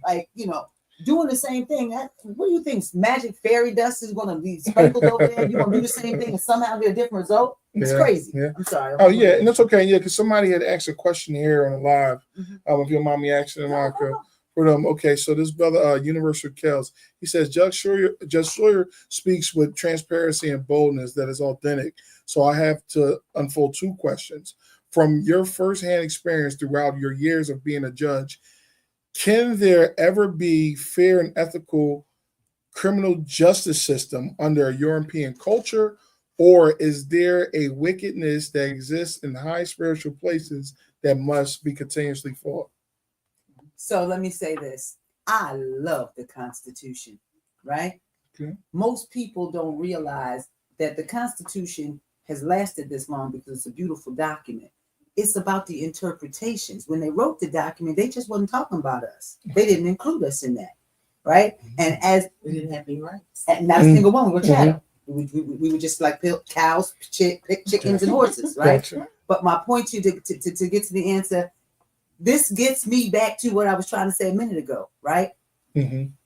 like, you know, doing the same thing. What do you think? Magic fairy dust is going to be sprinkled over there? You're going to do the same thing and somehow get a different result? It's crazy. Yeah. I'm sorry.
Oh, yeah. And that's okay. Yeah, because somebody had asked a question here on the live. If you don't mind me asking, Monica. For them. Okay, so this brother, Universal Kells, he says, Judge Sawyer speaks with transparency and boldness that is authentic. So I have to unfold two questions. From your firsthand experience throughout your years of being a judge, can there ever be fair and ethical criminal justice system under a European culture, or is there a wickedness that exists in high spiritual places that must be continuously fought?
So let me say this. I love the Constitution, right?
Okay.
Most people don't realize that the Constitution has lasted this long because it's a beautiful document. It's about the interpretations. When they wrote the document, they just wasn't talking about us. They didn't include us in that, right? And as
we didn't have any rights,
and not a single one, we were chattel. We were just like cows, chickens, and horses, right?
Gotcha.
But my point to get to the answer, this gets me back to what I was trying to say a minute ago, right?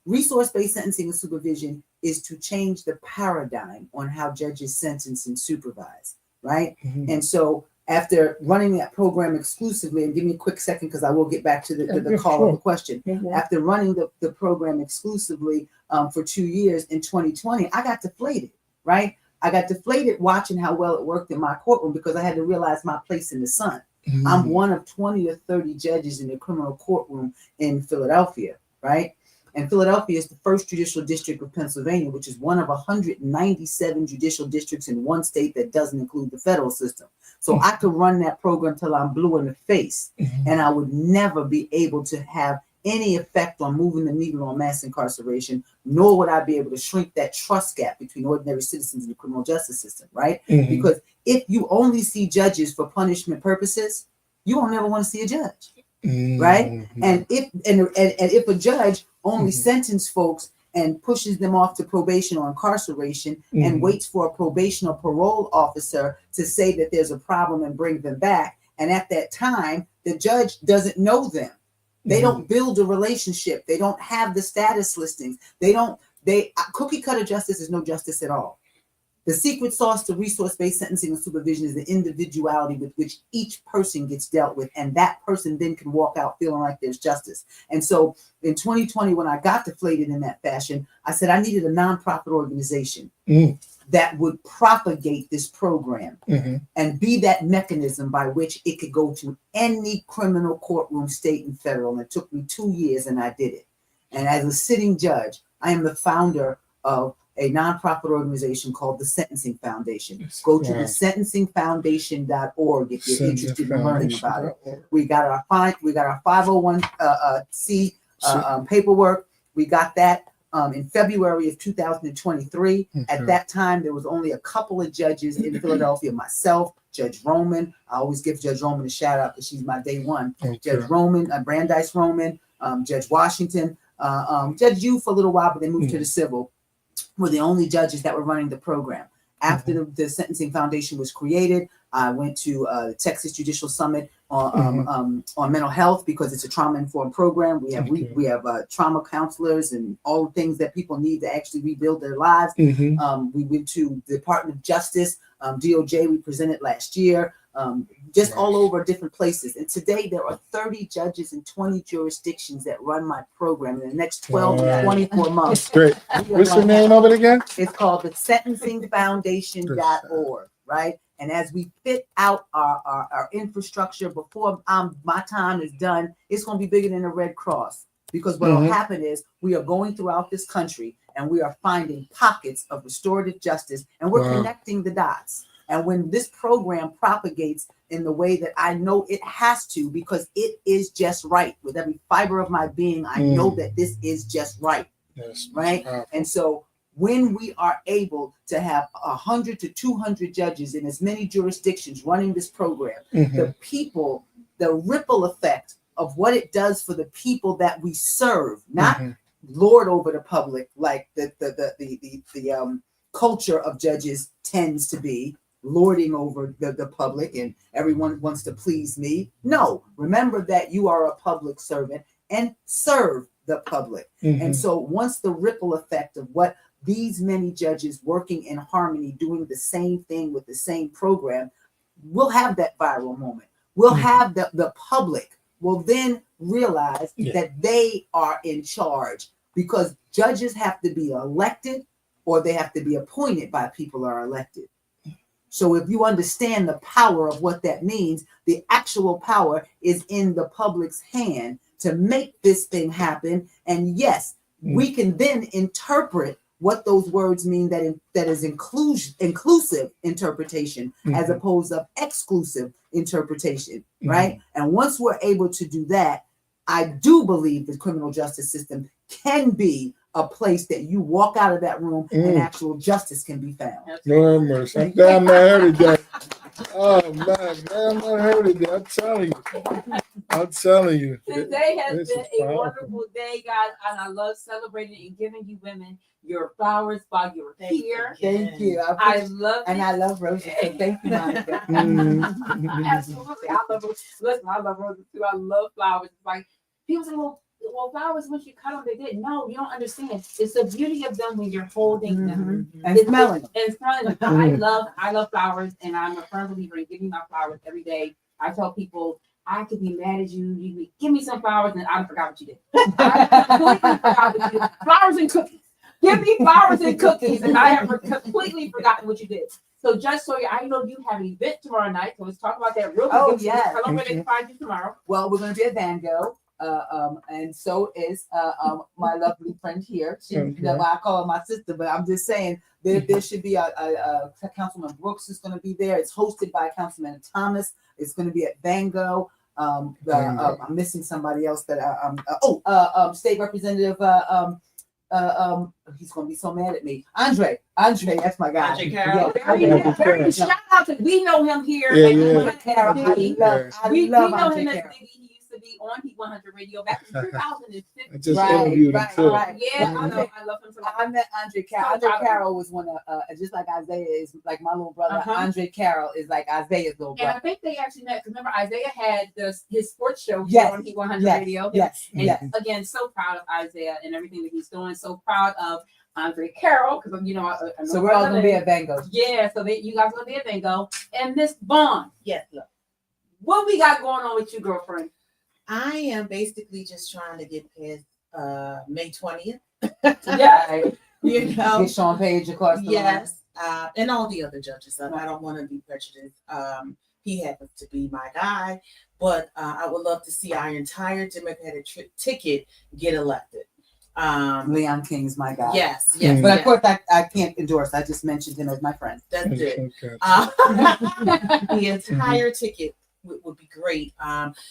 Resource-based sentencing and supervision is to change the paradigm on how judges sentence and supervise, right? And so after running that program exclusively, and give me a quick second because I will get back to the call of the question. After running the program exclusively for 2 years in 2020, I got deflated, right? I got deflated watching how well it worked in my courtroom because I had to realize my place in the sun. I'm one of 20 or 30 judges in the criminal courtroom in Philadelphia, right? And Philadelphia is the first judicial district of Pennsylvania, which is one of 197 judicial districts in one state that doesn't include the federal system. So I could run that program till I'm blue in the face, and I would never be able to have any effect on moving the needle on mass incarceration, nor would I be able to shrink that trust gap between ordinary citizens and the criminal justice system, right? Because if you only see judges for punishment purposes, you won't never want to see a judge, right? And if a judge only sentences folks and pushes them off to probation or incarceration and waits for a probation or parole officer to say that there's a problem and bring them back, and at that time the judge doesn't know them, they don't build a relationship, they don't have the status listings, cookie cutter justice is no justice at all. The secret sauce to resource-based sentencing and supervision is the individuality with which each person gets dealt with, and that person then can walk out feeling like there's justice. And so in 2020, when I got deflated in that fashion, I said I needed a nonprofit organization that would propagate this program and be that mechanism by which it could go to any criminal courtroom, state and federal. And it took me 2 years, and I did it. And as a sitting judge, I am the founder of a nonprofit organization called the Sentencing Foundation. Go to the sentencingfoundation.org if you're interested in learning about it. We got our 501c paperwork. We got that in February of 2023. At that time, there was only a couple of judges in Philadelphia, myself, Judge Roman. I always give Judge Roman a shout out because she's my day one. Judge Roman, Brandeis Roman, Judge Washington, Judge Yu for a little while, but they moved to the civil. Were the only judges that were running the program. After the Sentencing Foundation was created, I went to the Texas Judicial Summit on mental health because it's a trauma-informed program. We have trauma counselors and all the things that people need to actually rebuild their lives. We went to the Department of Justice, DOJ. We presented last year. Just all over different places. And today there are 30 judges in 20 jurisdictions that run my program in the next 12 to 24 months.
Great. What's the name of it again?
It's called the sentencingfoundation.org, right? And as we fit out our infrastructure before my time is done, it's going to be bigger than the Red Cross. Because what will happen is we are going throughout this country and we are finding pockets of restorative justice and we're connecting the dots. And when this program propagates in the way that I know it has to, because it is just right. With every fiber of my being, I know that this is just right. Yes, right. And so when we are able to have 100 to 200 judges in as many jurisdictions running this program, the people, the ripple effect of what it does for the people that we serve, not lord over the public like the culture of judges tends to be, lording over the public and everyone wants to please me. No, remember that you are a public servant and serve the public. And so once the ripple effect of what these many judges working in harmony, doing the same thing with the same program, we'll have that viral moment. We'll have the public will then realize that they are in charge, because judges have to be elected or they have to be appointed by people who are elected. So if you understand the power of what that means, the actual power is in the public's hand to make this thing happen. And yes, we can then interpret what those words mean, that is inclusive interpretation as opposed to exclusive interpretation, right? And once we're able to do that, I do believe the criminal justice system can be a place that you walk out of that room and actual justice can be found.
No mercy. I'm damn not heard that. Oh man, I'm not heard of that. I'm telling you.
Today has
This
been
is
a
powerful.
wonderful day, guys, and I love celebrating and giving you women your flowers while you're here.
Thank you.
I love
and
it.
I love roses. So thank you, Monica.
Absolutely. I love roses. Listen, I love roses too. I love flowers. It's like people say, well, flowers, once you cut them, they did. No, you don't understand. It's the beauty of them when you're holding them.
And smelling them.
And smelling them. I love flowers, and I'm a firm believer in giving my flowers every day. I tell people, I could be mad at you. You could give me some flowers, and I forgot what you did. I completely forgot what you did. Flowers and cookies. Give me flowers and cookies, and I have completely forgotten what you did. So, Judge Sawyer, I know you have an event tomorrow night, so let's talk about that real quick.
Oh, yeah.
Tell them where they can find you tomorrow.
Well, we're going to be at Van Gogh. And so is my lovely friend here. She, I call her my sister, but I'm just saying there should be a Councilman Brooks is going to be there. It's hosted by Councilman Thomas. It's going to be at Van Gogh. I'm missing somebody else that State Representative. He's going to be so mad at me. Andre, that's my guy.
Andre Carroll.
Very shout out to, we know him here.
Carroll.
We know him as Biggie. He used to be on 100 Radio back in 2015.
I just interviewed him too.
Yeah, I know. I love him so much.
I met Andre Carroll. Andre Carroll was one of, just like Isaiah is like my little brother. Andre Carroll is like Isaiah's little brother.
And I think they actually met, because remember Isaiah had his sports show on 100 Radio.
Yes.
Again, so proud of Isaiah and everything that he's doing. So proud of Andre Carroll, because I know
so we're all gonna be at Van Gogh.
Yeah, so you guys are gonna be at Van Gogh. And Miss Vaughn,
Yes, look.
what we got going on with you, girlfriend?
I am basically just trying to get past May 20th.
Yeah.
You know.
Get Sean Page across the line.
Yes. And all the other judges. I don't want to be prejudiced. He happens to be my guy, but I would love to see our entire Democratic ticket get elected.
Leon King's my guy.
Yes.
But of course, I can't endorse. I just mentioned him as my friend.
That's it. The entire ticket would be great.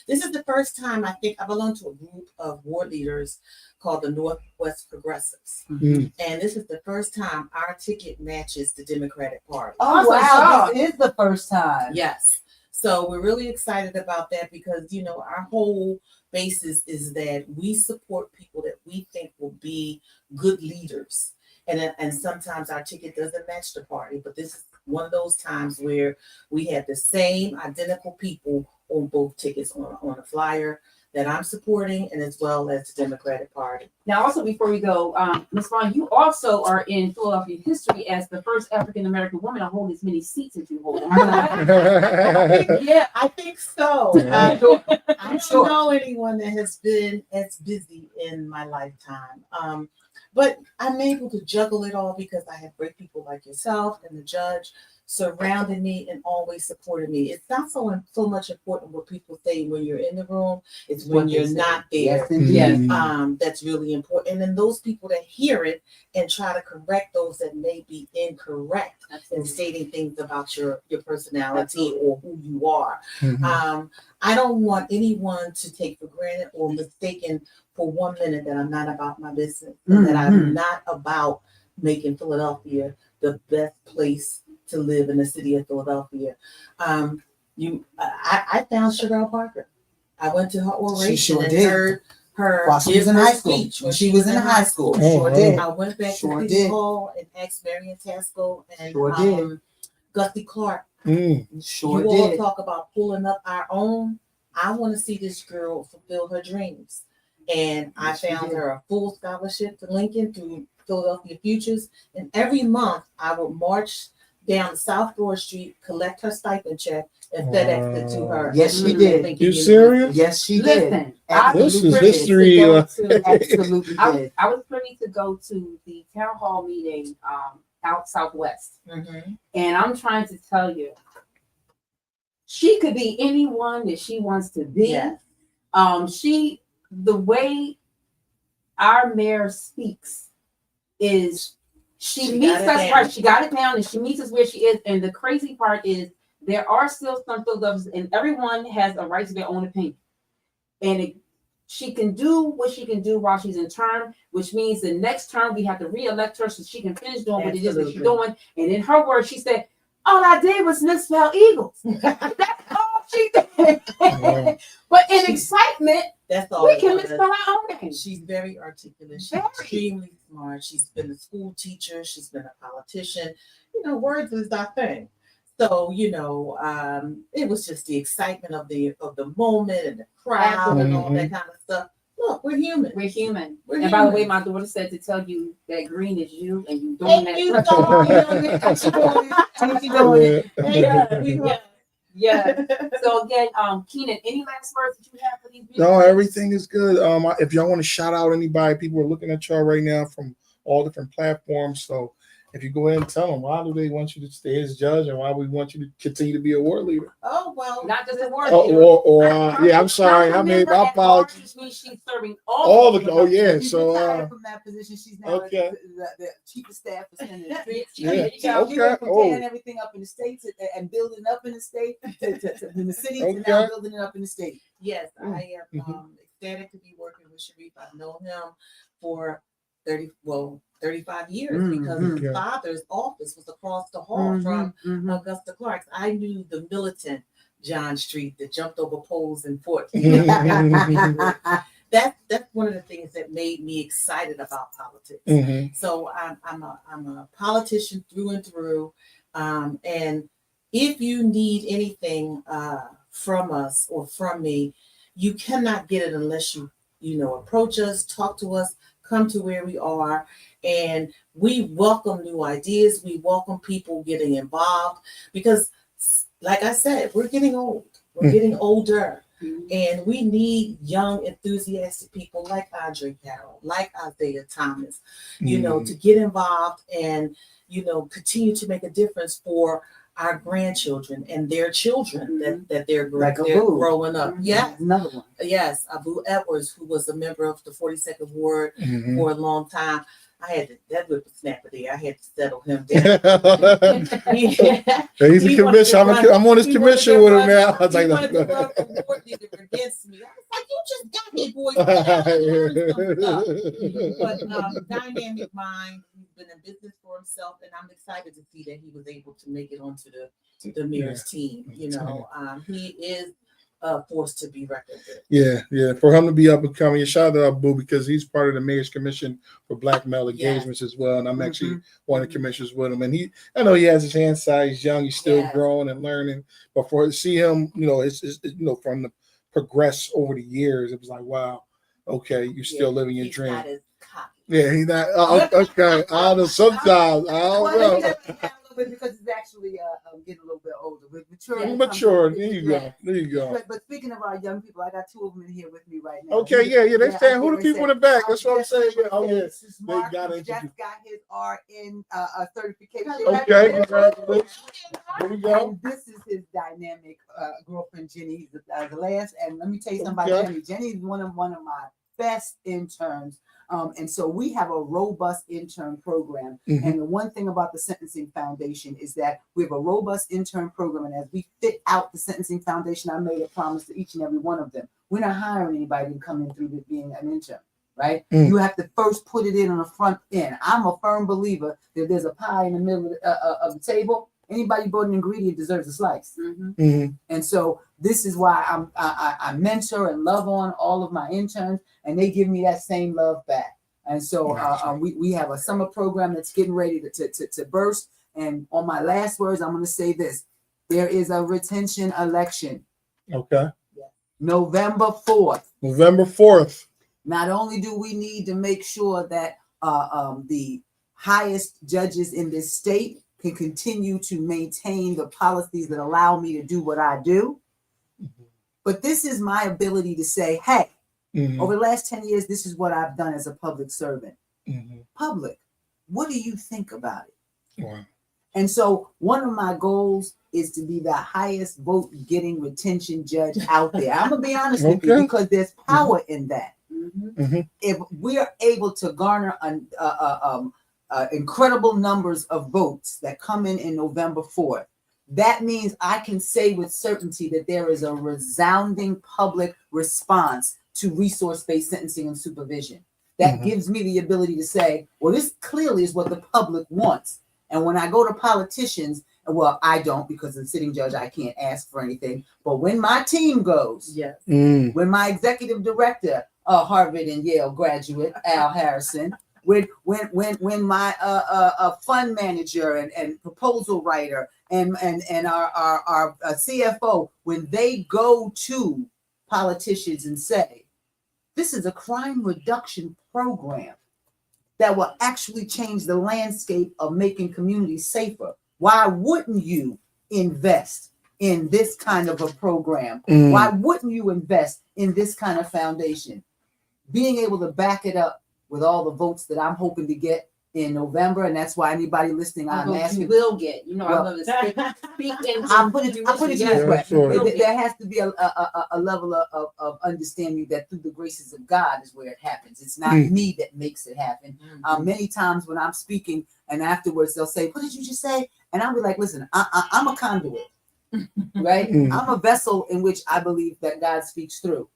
This is the first time I think I belong to a group of ward leaders called the Northwest Progressives. And this is the first time our ticket matches the Democratic Party.
Oh, wow. This is the first time.
Yes. So we're really excited about that because, you know, our whole basis is that we support people that we think will be good leaders. And sometimes our ticket doesn't match the party, but this is one of those times where we have the same identical people on both tickets on a flyer that I'm supporting, and as well as the Democratic Party.
Now, also before we go, Ms. Vaughn, you also are in Philadelphia history as the first African American woman to hold as many seats as you hold.
Yeah, I think so. I don't know anyone that has been as busy in my lifetime. But I'm able to juggle it all because I have great people like yourself and the judge surrounding me and always supporting me. It's not so much important what people say when you're in the room. It's when you're not there.
Yes.
That's really important. And then those people that hear it and try to correct those that may be incorrect in stating things about your personality or who you are. I don't want anyone to take for granted or mistaken for 1 minute that I'm not about my business, that I'm not about making Philadelphia the best place to live in the city of Philadelphia. I found Cheryl Parker. I went to her oration
sure
and
did.
heard her
While she
give
was in
her
high school.
speech
When she was in high school.
Oh,
Sure
wow.
did.
I went back
Sure
to City
did.
Hall and asked Marion Tasco and
Sure did.
Gussie Clark.
Sure
You all
did.
talk about pulling up our own. I want to see this girl fulfill her dreams. And I
Yes, she
found
did.
her a full scholarship to Lincoln through Philadelphia Futures. And every month I would march down South Broad Street, collect her stipend check, and FedEx it to her.
Yes, she
at
did.
Lincoln
You
University.
serious?
Yes, she
Listen,
did.
This is
Absolutely
history.
to go to-
Absolutely
I
did.
I was privy to go to the town hall meeting out Southwest,
Mhm.
and I'm trying to tell you, she could be anyone that she wants to be.
Yes.
The way our mayor speaks is she meets
got it
us
down.
right. She got it down, and she meets us where she is. And the crazy part is there are still some Philadelphians, and everyone has a right to their own opinion. And she can do what she can do while she's in term, which means the next term we have to re-elect her so she can finish doing what it is that she's
Absolutely.
doing. And in her words, she said, "All I did was misspell Eagles." That's all she did.
Wow.
But in excitement,
That's all.
we
it
can
was.
misspell our own name.
She's very articulate. She's
Very.
extremely smart. She's been a school teacher. She's been a politician. Words is our thing. So it was just the excitement of the moment and the crowd and all that kind of stuff. Look, we're human.
We're human.
We're
And by the way,
human.
my daughter said to tell you that green is you and you doing
Thank you,
that. Yeah. So again, Keenan, any last words that you have for these people?
No, everything is good. If y'all want to shout out anybody, people are looking at y'all right now from all different platforms. So if you go ahead and tell them, why do they want you to stay as judge and why we want you to continue to be a ward leader?
Oh, well.
Not just a word.
I'm sorry. I made my apologies.
Which means she's serving
All the yeah.
She's
So
retired from that position. She's now
okay.
the chief of staff for Senator.
Yeah.
She
Okay.
went from
Oh.
tearing everything up in the states and building up in the state to in the city to now
Okay.
building it up in the state.
Yes, I am
Mhm.
ecstatic to be working with Sharif. I've known him for 35 years because
Okay.
his father's office was across the hall from Augusta Clark's. I knew the militant John Street that jumped over poles and fought. That's one of the things that made me excited about politics.
Mhm.
So I'm a politician through and through, and if you need anything from us or from me, you cannot get it unless you approach us, talk to us, come to where we are, and we welcome new ideas. We welcome people getting involved because, like I said, we're getting old. We're getting older. And we need young, enthusiastic people like Andre Carroll, like Isaiah Thomas, to get involved and, continue to make a difference for our grandchildren and their children that they're growing up. Yes.
Another one.
Yes. Abu Edwards, who was a member of the 42nd Ward
Mhm.
for a long time. That whippersnapper there. I had to settle him down.
He's a
He
commission.
wanted to
I'm on his
he
commission
wanted
with
to
him now. I was
He
like,
wanted to run for ward leader against me. I was like, you just got me, boy. You gotta learn some stuff. But dynamic mind, he's been in business for himself, and I'm excited to see that he was able to make it onto the mayor's team. He is a force to be reckoned with.
Yeah. For him to be up and coming, shout out to Abu because he's part of the Mayor's Commission for Black Male Engagements as well. And I'm actually one of the commissioners with him. And I know he has his hand side. He's young. He's still growing and learning. But to see him, it's from the progress over the years, it was like, wow, okay, you're still living your dream.
Not as cocky.
Yeah, he's not. Okay, I don't know. Sometimes I don't know.
Because it's actually getting a little bit older. With
Mature. There you go.
But speaking of our young people, I got two of them in here with me right now.
Okay, yeah. They stand. Who the people in the back? That's what I'm saying. Yeah. Oh, yeah.
Mark,
They got
who just got his RN certification.
Okay, congratulations. Here we go.
And this is his dynamic girlfriend, Jenny. He's the last. And let me tell you something about Jenny. Jenny is one of my best interns. And so we have a robust intern program.
Mhm.
And the one thing about the Sentencing Foundation is that we have a robust intern program. And as we fit out the Sentencing Foundation, I made a promise to each and every one of them. We're not hiring anybody to come in through being an intern, right?
Mm.
You have to first put it in on the front end. I'm a firm believer that there's a pie in the middle of the table. Anybody bought an ingredient deserves a slice.
Mhm.
And so this is why I mentor and love on all of my interns, and they give me that same love back. And so we have a summer program that's getting ready to burst. And on my last words, I'm going to say this: there is a retention election,
Okay.
November 4th.
November 4th.
Not only do we need to make sure that the highest judges in this state can continue to maintain the policies that allow me to do what I do, but this is my ability to say, hey, over the last 10 years, this is what I've done as a public servant. Public, what do you think about it?
Wow.
And so one of my goals is to be the highest vote getting retention judge out there. I'm going to be honest with you, because there's power in that. If we are able to garner incredible numbers of votes that come in November 4th, that means I can say with certainty that there is a resounding public response to resource-based sentencing and supervision. That gives me the ability to say, well, this clearly is what the public wants. And when I go to politicians, well, I don't, because as a sitting judge, I can't ask for anything. But when my team goes, when my executive director, Harvard and Yale graduate, Al Harrison, when my fund manager and proposal writer and our CFO, when they go to politicians and say, this is a crime reduction program that will actually change the landscape of making communities safer. Why wouldn't you invest in this kind of a program? Why wouldn't you invest in this kind of foundation? Being able to back it up with all the votes that I'm hoping to get in November, and that's why anybody listening, I'm asking.
You will get. You know, I love to speak
I put it this way.
Sure.
There has to be a level of understanding that through the graces of God is where it happens. It's not me that makes it happen. Many times when I'm speaking and afterwards they'll say, what did you just say? And I'll be like, listen, I'm a conduit, right? I'm a vessel in which I believe that God speaks through.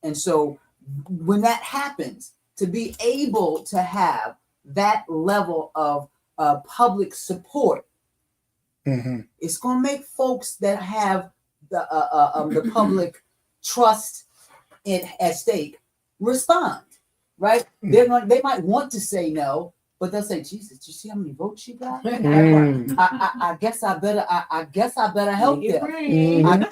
And so when that happens, to be able to have that level of public support, it's going to make folks that have the public trust at stake respond, right? They might want to say no, but they'll say, Jesus, do you see how many votes she got? I guess I better help them.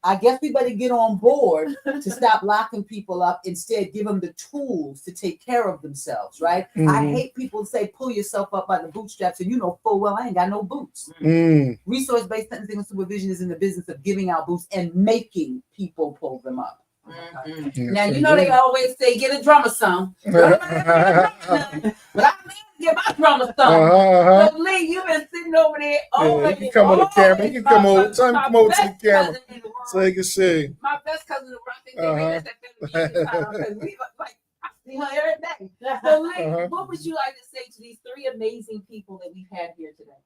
I guess we better get on board to stop locking people up. Instead, give them the tools to take care of themselves, right? I hate people say, pull yourself up by the bootstraps, and you know full well I ain't got no boots. Resource-based sentencing and supervision is in the business of giving out boots and making people pull them up.
Now, you know, they always say, get a drummer some. But I'm going to get my drummer some. So, Lee, you've been sitting over there.
You can come on the camera. You can come over. Time to come over to the camera so you can see.
My best cousin in the world. I think we like, I see her every day. So, Lee, what would you like to say to these three amazing people that we've had here today?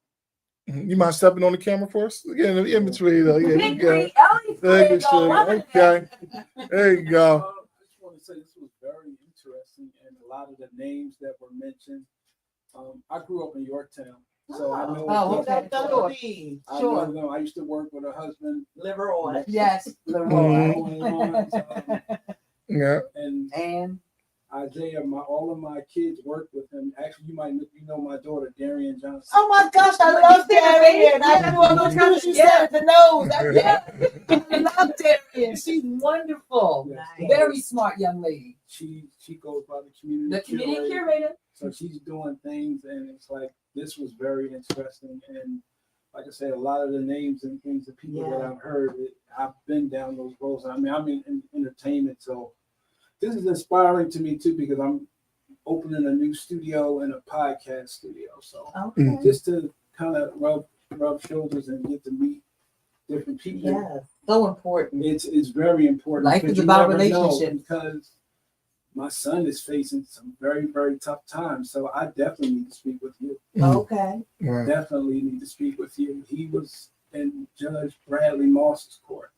You mind stepping on the camera for us? Again, in between, though. Yeah, you go.
Okay.
There you go.
I just want to say this was very interesting, and a lot of the names that were mentioned. I grew up in Yorktown, so I know. I know them. I used to work with her husband,
Leroy.
Yes, Leroy.
Yeah.
And Isaiah, all of my kids worked with him. Actually, you know my daughter, Darian Johnson.
Oh my gosh, I love Darian. I knew I was going to say the nose. I love Darian. She's wonderful.
Yes.
Very smart young lady.
She goes by the community
curator.
So she's doing things, and it's like this was very interesting. And like I said, a lot of the names and things of people that I've heard, I've been down those roads. I mean, I'm in entertainment, so this is inspiring to me too, because I'm opening a new studio and a podcast studio. So just to kind of rub shoulders and get to meet different people.
Yeah, so important.
It's very important.
Life is about relationships.
Because my son is facing some very, very tough times. So I definitely need to speak with you.
Okay.
Right.
Definitely need to speak with you. He was in Judge Bradley Moss's court.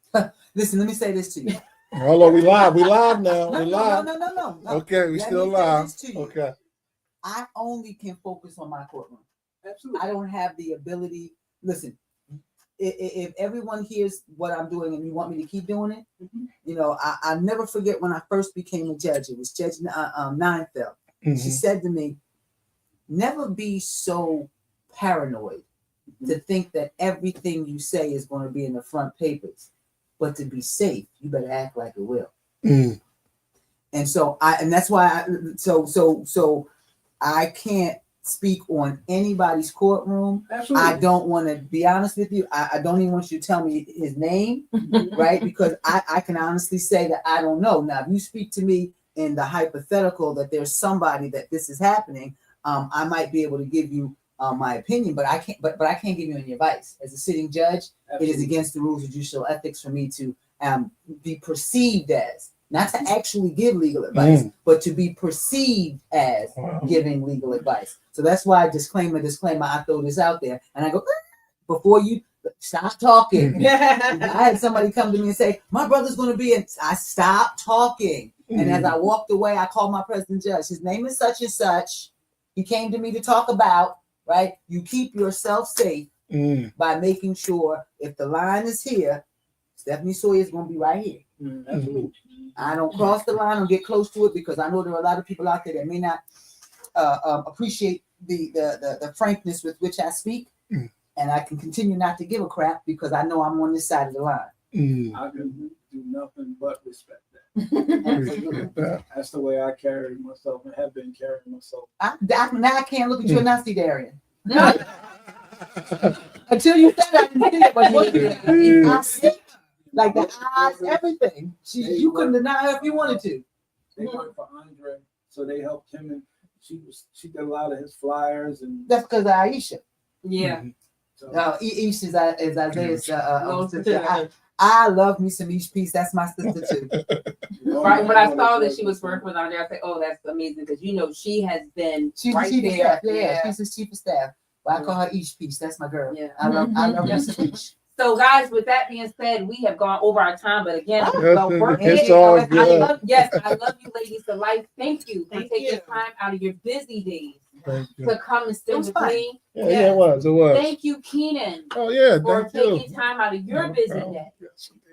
Listen, let me say this to you.
Hello, we live now.
No,
We
no,
live.
no.
Okay, we
Let
still
me say
live.
this to you.
Okay.
I only can focus on my courtroom.
Absolutely.
I don't have the ability. Listen, if everyone hears what I'm doing and you want me to keep doing it, you know, I never forget when I first became a judge. It was Judge Ninefeld. She said to me, never be so paranoid to think that everything you say is going to be in the front papers, but to be safe, you better act like it will.
Mm.
And so that's why I can't speak on anybody's courtroom.
Absolutely.
I don't want to be honest with you. I don't even want you to tell me his name, right? Because I can honestly say that I don't know. Now, if you speak to me in the hypothetical that there's somebody that this is happening, I might be able to give you my opinion, but I can't. But I can't give you any advice. As a sitting judge,
Absolutely.
it is against the rules of judicial ethics for me to be perceived as, not to actually give legal advice, but to be perceived as giving legal advice. So that's why disclaimer, I throw this out there and I go, before you stop talking. I had somebody come to me and say, my brother's going to be in. I stopped talking. And as I walked away, I called my president judge. His name is such and such. He came to me to talk about, right? You keep yourself safe by making sure if the line is here, Stephanie Sawyer is going to be right here.
Absolutely.
I don't cross the line or get close to it because I know there are a lot of people out there that may not appreciate the frankness with which I speak, and I can continue not to give a crap because I know I'm on this side of the line.
I can do nothing but respect that. That's the way I carry myself and have been carrying myself.
Now I can't look at you and not see Darian. Until you said I didn't see it, but what you I see. Like the eyes, everything. You couldn't deny her if you wanted to.
They worked for Andre, so they helped him, and she did a lot of his flyers, and
that's because of Aisha.
Yeah.
So,
Ish is Isaiah's sister. I love me some Ish Peace. That's my sister too.
Right. When I saw that she was working with Andre, I said, "Oh, that's amazing," because you know she has been right
chief
there.
Staff. Yeah, she's his chief of staff. But I call her Ish Peace. That's my girl.
Yeah.
I love me some Ish.
So, guys, with that being said, we have gone over our time, but again,
it's all good.
I love you, ladies to life. Thank you for taking time out of your busy days to come and spend with me.
Yeah, it was.
Thank you, Keenan.
Oh yeah,
for
thank
taking
you.
time out of your busy day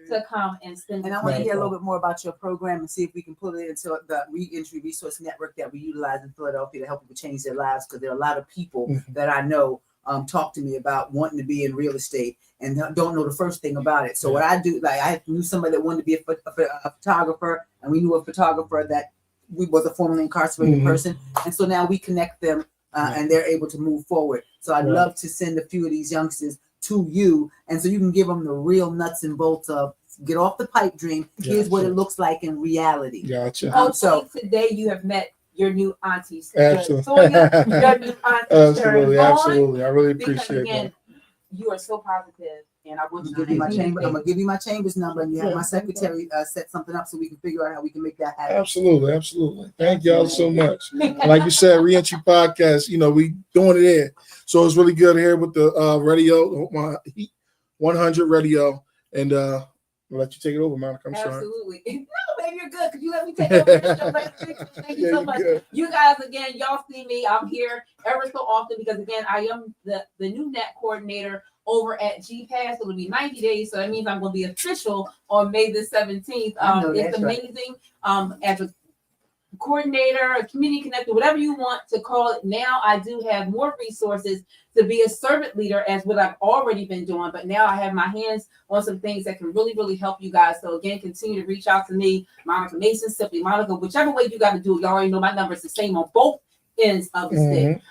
to come and spend.
And I want to hear a little bit more about your program and see if we can put it into the Reentry Resource Network that we utilize in Philadelphia to help people change their lives, because there are a lot of people that I know talk to me about wanting to be in real estate and don't know the first thing about it. So what I do, like I knew somebody that wanted to be a photographer, and we knew a photographer that was a formerly incarcerated person, and so now we connect them and they're able to move forward. So I'd love to send a few of these youngsters to you, and so you can give them the real nuts and bolts of get off the pipe dream. Here's what it looks like in reality.
Gotcha.
So today you have met your new auntie,
Absolutely.
Sawyer, your new auntie,
Absolutely,
Sharon,
absolutely. I really
because
appreciate
again,
that.
you are so positive, and I want you to
I'm gonna give you my chambers number, and you have my secretary set something up so we can figure out how we can make that happen.
Absolutely, absolutely. Thank y'all so much. Like you said, Reentry Podcast, you know, we doing it here. So it's really good here with the radio, 100 Radio. And I'll let you take it over, Monica. I'm sorry.
Absolutely. No, baby, you're good because you let me take over. Thank you so much.
Good.
You guys, again, y'all see me. I'm here ever so often because, again, I am the new net coordinator over at GPass. It'll be 90 days, so that means I'm going to be official on May the 17th. It's amazing. As a coordinator, a community connector, whatever you want to call it. Now I do have more resources to be a servant leader as what I've already been doing, but now I have my hands on some things that can really, really help you guys. So again, continue to reach out to me, Monica Mason, Simply Monica, whichever way you got to do it. Y'all already know my number is the same on both ends of the stick.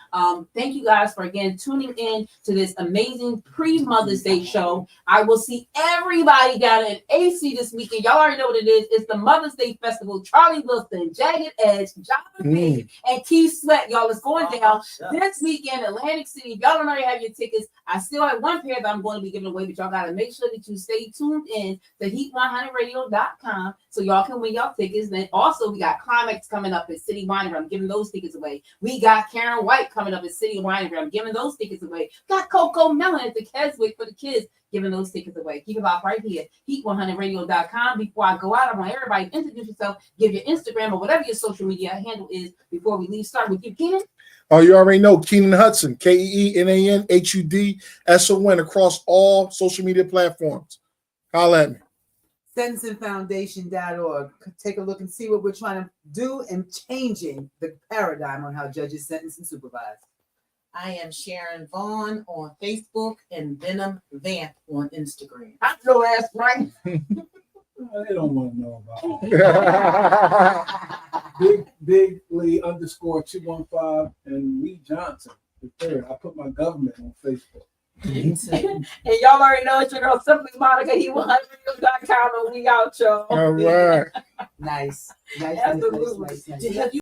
Thank you guys for again tuning in to this amazing pre-Mother's Day show. I will see everybody down in AC this weekend. Y'all already know what it is. It's the Mother's Day Festival. Charlie Wilson, Jagged Edge, Jonathan B, and Keith Sweat. Y'all, it's going down this weekend, Atlantic City. If y'all don't already have your tickets, I still have one pair that I'm going to be giving away, but y'all got to make sure that you stay tuned in to heat100radio.com so y'all can win y'all tickets. Then also we got Climax coming up at City Winery. I'm giving those tickets away. We got Karen White coming up at City of Wine. I'm giving those tickets away. Got Coco Mellon at the Keswick for the kids, giving those tickets away. Keep it off right here. Heat100radio.com. Before I go out, I want everybody to introduce yourself, give your Instagram or whatever your social media handle is before we leave. Start with you, Keenan.
Oh, you already know Keenan Hudson, KeenanHudson across all social media platforms. Holla at me.
sentencingfoundation.org. Take a look and see what we're trying to do and changing the paradigm on how judges sentence and supervise.
I am Sharon Vaughn on Facebook and Venom Vamp on Instagram.
I'm your ass right.
They don't want to know about it. Bigly _215 and Lee Johnson the third. I put my government on Facebook.
And y'all already know it's your girl, Simply Monica. He100radio.com, and we out, y'all.
All right.
Nice.
Absolutely.
Nice.
Have you